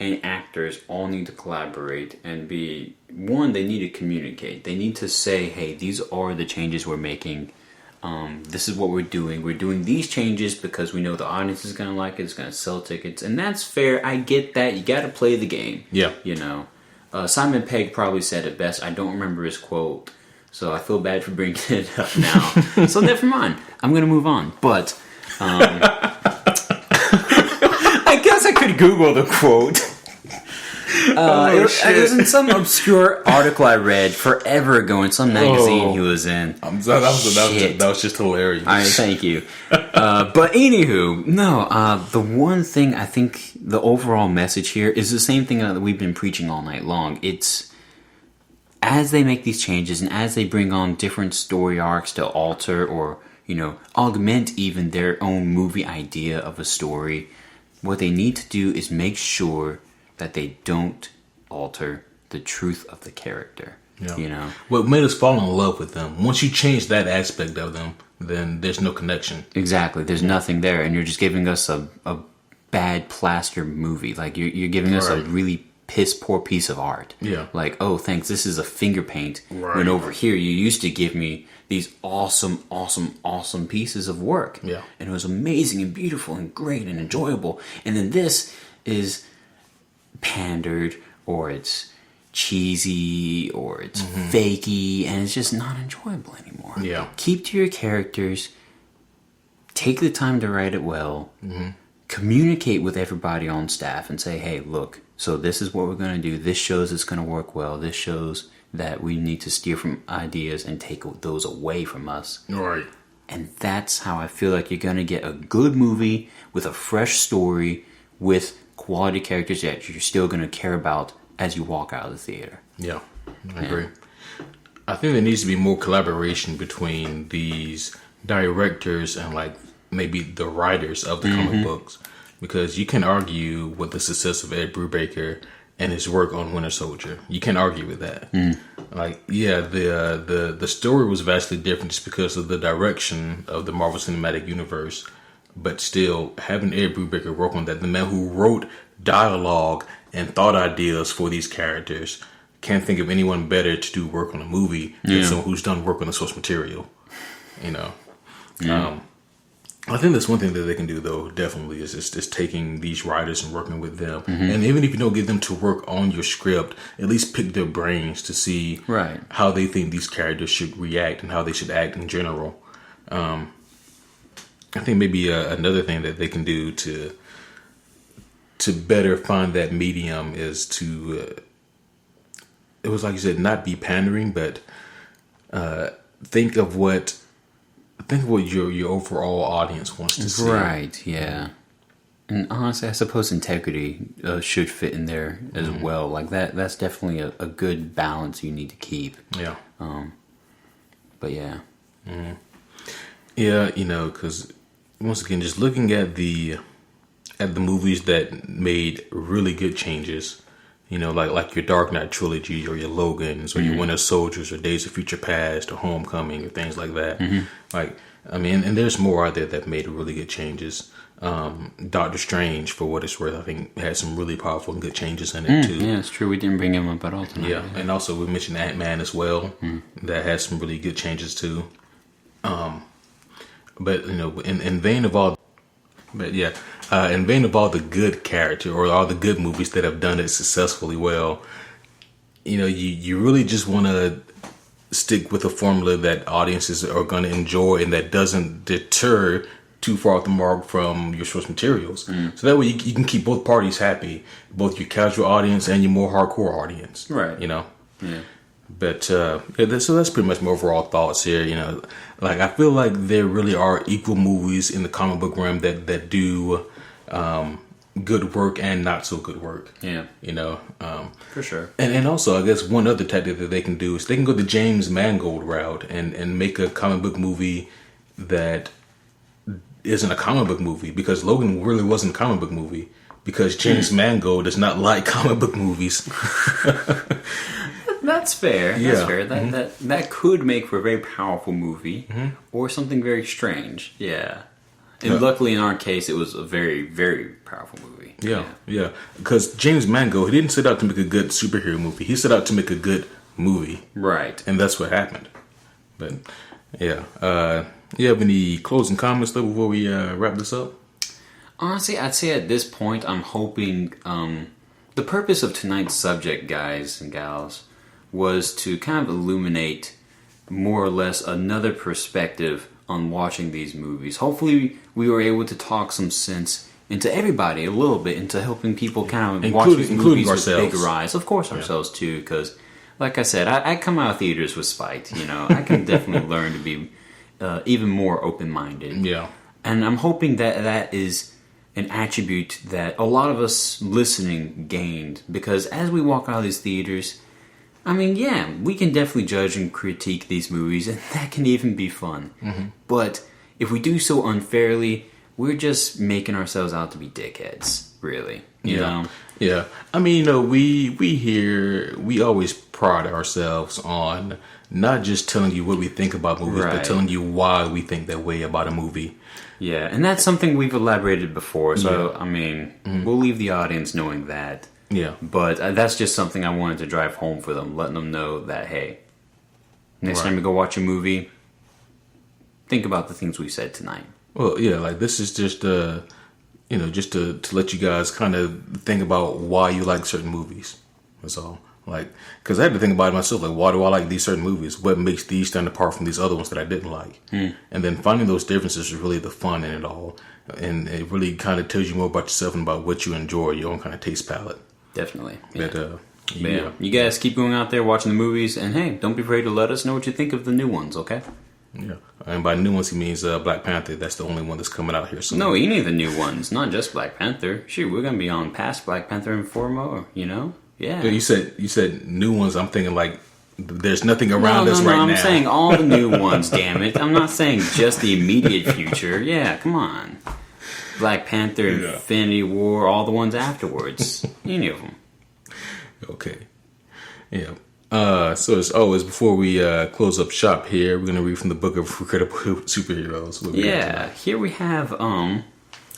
and actors all need to collaborate and be one. They need to communicate. They need to say, "Hey, these are the changes we're making. This is what we're doing. We're doing these changes because we know the audience is gonna like it. It's gonna sell tickets, and that's fair. I get that. You got to play the game. Yeah, you know." Simon Pegg probably said it best. I don't remember his quote, so I feel bad for bringing it up now. So never mind. I'm gonna move on. But I guess I could Google the quote. It was in some obscure article I read forever ago in some magazine he was in. That was just hilarious. Thank you. But anywho, no. The one thing I think the overall message here is the same thing that we've been preaching all night long. It's as they make these changes and as they bring on different story arcs to alter or augment even their own movie idea of a story. What they need to do is make sure that they don't alter the truth of the character. Yeah. What made us fall in love with them. Once you change that aspect of them, then there's no connection. Exactly. There's nothing there, and you're just giving us a bad plaster movie. Like you're giving us a really piss poor piece of art. Yeah. Like, oh, thanks. This is a finger paint. Right. When over here you used to give me these awesome pieces of work. Yeah. And it was amazing and beautiful and great and enjoyable. And then this is pandered, or it's cheesy, or it's fakey, and it's just not enjoyable anymore. Yeah. Keep to your characters. Take the time to write it well. Communicate with everybody on staff and say, hey, look, so this is what we're going to do. This shows it's going to work well. This shows that we need to steer from ideas and take those away from us. Right. And that's how I feel like you're going to get a good movie with a fresh story with quality characters that you're still going to care about as you walk out of the theater. Yeah, I agree. I think there needs to be more collaboration between these directors and maybe the writers of the comic books, because you can argue with the success of Ed Brubaker and his work on Winter Soldier. You can't argue with that. The story was vastly different just because of the direction of the Marvel Cinematic Universe. But still, having Ed Brubaker work on that, the man who wrote dialogue and thought ideas for these characters, can't think of anyone better to do work on a movie than someone who's done work on the source material. I think that's one thing that they can do, though, definitely, is just taking these writers and working with them. And even if you don't get them to work on your script, at least pick their brains to see how they think these characters should react and how they should act in general. I think maybe another thing that they can do to better find that medium is to, it was like you said, not be pandering, but think of what your overall audience wants to see. Right, yeah. And honestly, I suppose integrity should fit in there as well. Like that's definitely a good balance you need to keep. Yeah. But yeah. Yeah, because once again, just looking at the movies that made really good changes, like your Dark Knight trilogy or your Logans or your Winter Soldiers or Days of Future Past or Homecoming or things like that. And there's more out there that made really good changes. Doctor Strange, for what it's worth, I think had some really powerful and good changes in it too. Yeah, it's true. We didn't bring him up at all tonight. Yeah, and also we mentioned Ant-Man as well. That has some really good changes too. But in vain of all the good character or all the good movies that have done it successfully well, you really just want to stick with a formula that audiences are going to enjoy and that doesn't deter too far off the mark from your source materials. So that way you can keep both parties happy, both your casual audience and your more hardcore audience. Right. Yeah. But So that's pretty much my overall thoughts here. I feel like there really are equal movies in the comic book realm that do good work and not so good work. Yeah. For sure. And also, I guess one other tactic that they can do is they can go the James Mangold route and make a comic book movie that isn't a comic book movie, because Logan really wasn't a comic book movie because James Mangold does not like comic book movies. That's fair. Yeah. That's fair. That could make for a very powerful movie or something very strange. Yeah. And luckily, in our case, it was a very, very powerful movie. Yeah. Because James Mangold, he didn't set out to make a good superhero movie. He set out to make a good movie. Right. And that's what happened. But, yeah. You have any closing comments, though, before we wrap this up? Honestly, I'd say at this point, I'm hoping... the purpose of tonight's subject, guys and gals, was to kind of illuminate more or less another perspective on watching these movies. Hopefully, we were able to talk some sense into everybody a little bit, into helping people kind of watch these movies with bigger eyes. Of course, ourselves too, because, like I said, I come out of theaters with spite. You know, I can definitely learn to be even more open-minded. Yeah. And I'm hoping that that is an attribute that a lot of us listening gained, because as we walk out of these theaters, I mean, yeah, we can definitely judge and critique these movies, and that can even be fun. Mm-hmm. But if we do so unfairly, we're just making ourselves out to be dickheads, really. You know? Yeah. I mean, you know, we always pride ourselves on not just telling you what we think about movies, but telling you why we think that way about a movie. Yeah, and that's something we've elaborated before, so, I mean, we'll leave the audience knowing that. Yeah. But that's just something I wanted to drive home for them, letting them know that, hey, next time you go watch a movie, think about the things we said tonight. Well, yeah, like this is just, just to let you guys kind of think about why you like certain movies. That's all. Like, because I had to think about it myself. Like, why do I like these certain movies? What makes these stand apart from these other ones that I didn't like? And then finding those differences is really the fun in it all. And it really kind of tells you more about yourself and about what you enjoy, your own kind of taste palette. Definitely. But, yeah. You guys keep going out there watching the movies, and hey, don't be afraid to let us know what you think of the new ones, okay? Yeah. And by new ones, he means Black Panther. That's the only one that's coming out here soon. No, any of the new ones, not just Black Panther. Shoot, we're going to be on past Black Panther and 4 more, you know? Yeah. You said new ones. I'm thinking like there's nothing around us right now. I'm saying all the new ones, damn it. I'm not saying just the immediate future. Yeah, come on. Black Panther, Infinity War, all the ones afterwards. Any of them. Okay. Yeah. So as always, before we close up shop here, we're gonna read from the Book of Incredible Superheroes. Here we have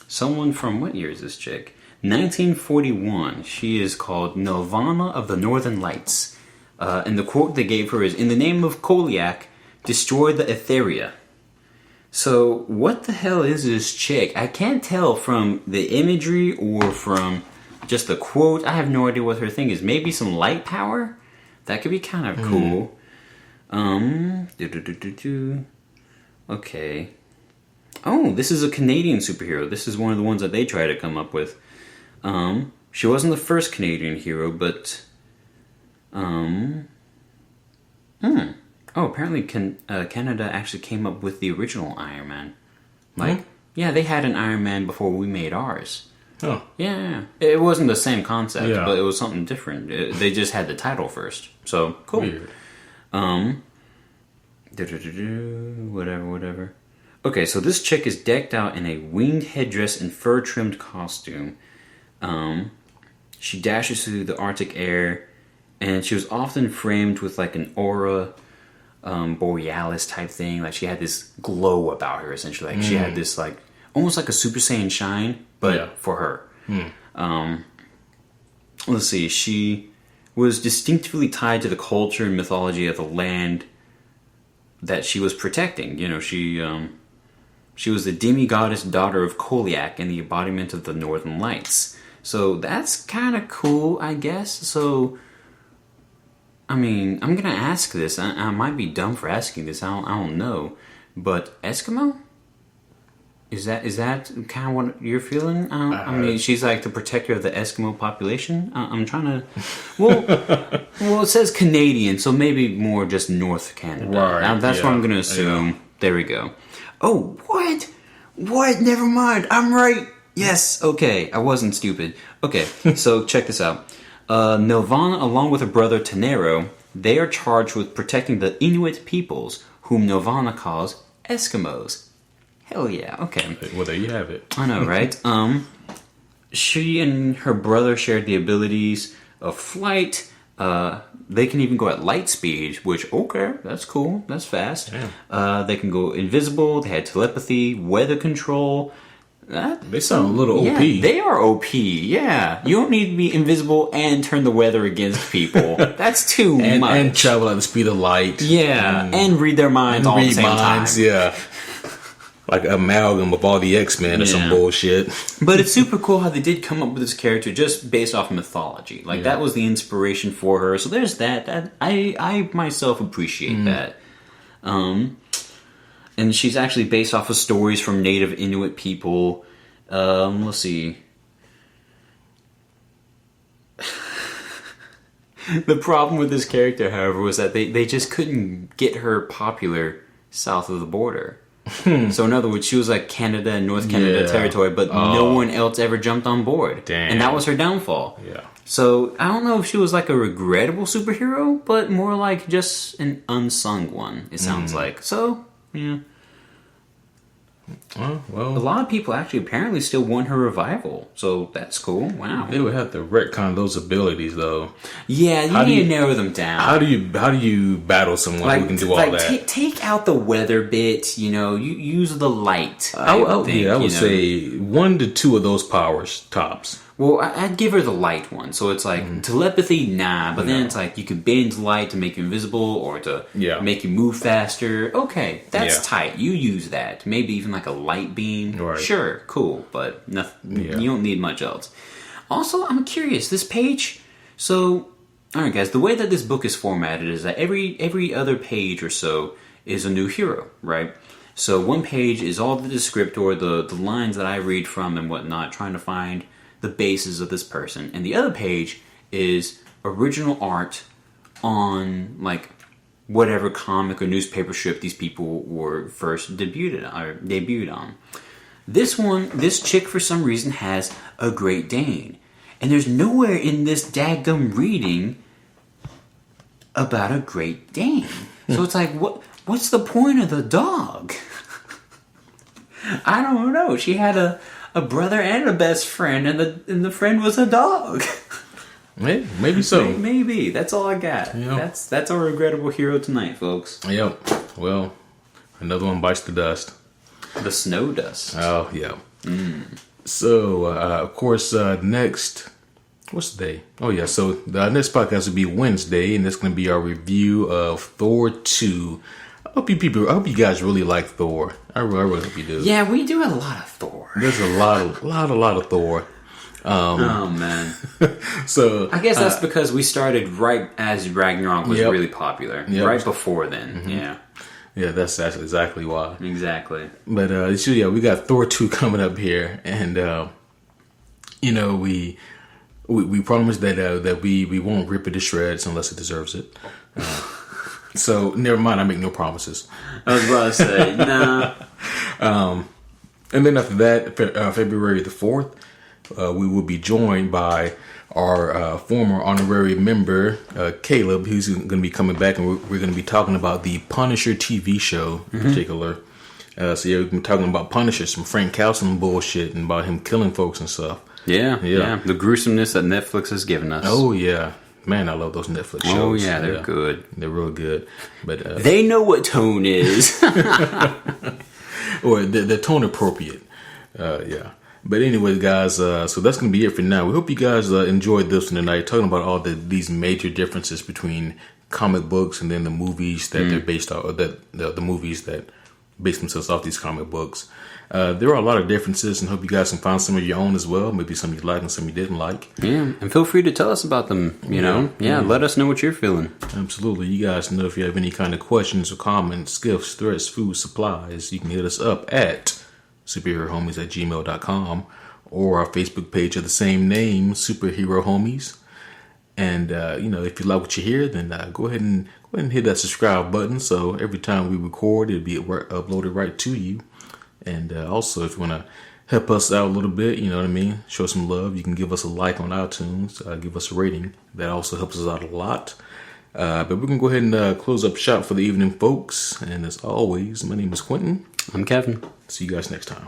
someone from, what year is this chick? 1941. She is called Nelvana of the Northern Lights. And the quote they gave her is, "In the name of Koliak, destroy the Etheria." So, what the hell is this chick? I can't tell from the imagery or from just the quote. I have no idea what her thing is. Maybe some light power? That could be kind of cool. Okay. Oh, this is a Canadian superhero. This is one of the ones that they try to come up with. She wasn't the first Canadian hero, but... Oh, apparently Canada actually came up with the original Iron Man. Like, yeah, they had an Iron Man before we made ours. Oh. Yeah. It wasn't the same concept, but it was something different. They just had the title first. So, cool. Weird. Whatever. Okay, so this chick is decked out in a winged headdress and fur-trimmed costume. She dashes through the Arctic air, and she was often framed with like an aura borealis type thing. Like she had this glow about her, essentially. Like she had this like almost like a Super Saiyan shine, but for her. Let's see. She was distinctively tied to the culture and mythology of the land that she was protecting. You know, she was the demigoddess daughter of Koliak and the embodiment of the Northern Lights. So that's kind of cool, I guess. So, I mean, I'm gonna ask this. I might be dumb for asking this. I don't know. But Eskimo? Is that kind of what you're feeling? I mean, she's like the protector of the Eskimo population. I'm trying to. Well, it says Canadian, so maybe more just North Canada. Right. That's what I'm gonna assume. Yeah. There we go. Oh, what? What? Never mind. I'm right. Yes. Okay. I wasn't stupid. Okay. So check this out. Nelvana, along with her brother Tenero, they are charged with protecting the Inuit peoples, whom Nelvana calls Eskimos. Hell yeah, okay. Well, there you have it. I know, right? She and her brother shared the abilities of flight, They can even go at light speed, which, okay, that's cool. That's fast. They can go invisible. They had telepathy, weather control. They sound a little OP. Yeah, they are OP, yeah. You don't need to be invisible and turn the weather against people. That's too much. And travel at the speed of light. Yeah, and read their minds all at the same time. Yeah. Like an amalgam of all the X-Men or some bullshit. But it's super cool how they did come up with this character just based off mythology. Like, that was the inspiration for her. So there's that. I myself appreciate that. And she's actually based off of stories from native Inuit people. Let's see. The problem with this character, however, was that they just couldn't get her popular south of the border. So in other words, she was like Canada and North Canada territory, but no one else ever jumped on board. Damn. And that was her downfall. Yeah. So I don't know if she was like a regrettable superhero, but more like just an unsung one, it sounds like. So, yeah. Well, A lot of people actually apparently still want her revival, so that's cool. Wow. they would have to retcon those abilities, though. Yeah, you need to narrow them down. How do you battle someone who can do all that? Take out the weather bit. You use the light. I would say 1 to 2 of those powers tops. Well, I'd give her the light one. So it's like telepathy, nah. But then it's like you can bend light to make you invisible or to make you move faster. Okay, that's tight. You use that. Maybe even like a light beam. Right. Sure, cool. But nothing. You don't need much else. Also, I'm curious. This page. So, all right, guys. The way that this book is formatted is that every other page or so is a new hero, right? So one page is all the descriptor, the lines that I read from and whatnot, trying to find the basis of this person, and the other page is original art on like whatever comic or newspaper strip these people were first debuted on. This chick for some reason has a Great Dane, and there's nowhere in this daggum reading about a Great Dane. So it's like, what's the point of the dog? I don't know. She had a brother and a best friend, and the friend was a dog. Maybe so. Maybe. That's all I got. Yep. That's our regrettable hero tonight, folks. Yep. Well, another one bites the dust. The snow dust. Oh, yeah. So, of course, next... What's the day? Oh, yeah. So, the next podcast will be Wednesday, and it's going to be our review of Thor 2. I hope you guys really like Thor. I really hope you do. Yeah, we do have a lot of Thor. There's a lot of Thor. Oh man. So I guess that's because we started right as Ragnarok was really popular. Yep. Right before then. Yeah. Yeah, that's exactly why. Exactly. But we got Thor 2 coming up here, and we promised that we won't rip it to shreds unless it deserves it. So never mind, I make no promises. I was about to say, nah. And then after that, February the 4th, we will be joined by our former honorary member, Caleb, who's going to be coming back, and we're going to be talking about the Punisher TV show in particular. So we've been talking about Punisher, some Frank Castle bullshit, and about him killing folks and stuff. Yeah. The gruesomeness that Netflix has given us. Oh, yeah. Man, I love those Netflix shows. Oh, yeah, they're good. They're real good. But they know what tone is. Or they're tone appropriate. Yeah. But anyways, guys, so that's going to be it for now. We hope you guys enjoyed this one tonight, talking about all these major differences between comic books and then the movies that they're based off, or the movies that base themselves off these comic books. There are a lot of differences, and hope you guys can find some of your own as well. Maybe some you liked and some you didn't like. Yeah, and feel free to tell us about them, you know? Yeah, let us know what you're feeling. Absolutely. You guys know if you have any kind of questions or comments, gifts, threats, food, supplies, you can hit us up at superherohomies@gmail.com or our Facebook page of the same name, Superhero Homies. And, if you like what you hear, then go ahead and hit that subscribe button. So every time we record, it'll be uploaded right to you. And also, if you want to help us out a little bit, you know what I mean, show some love, you can give us a like on iTunes, give us a rating. That also helps us out a lot. But we're going to go ahead and close up shop for the evening, folks. And as always, my name is Quentin. I'm Kevin. See you guys next time.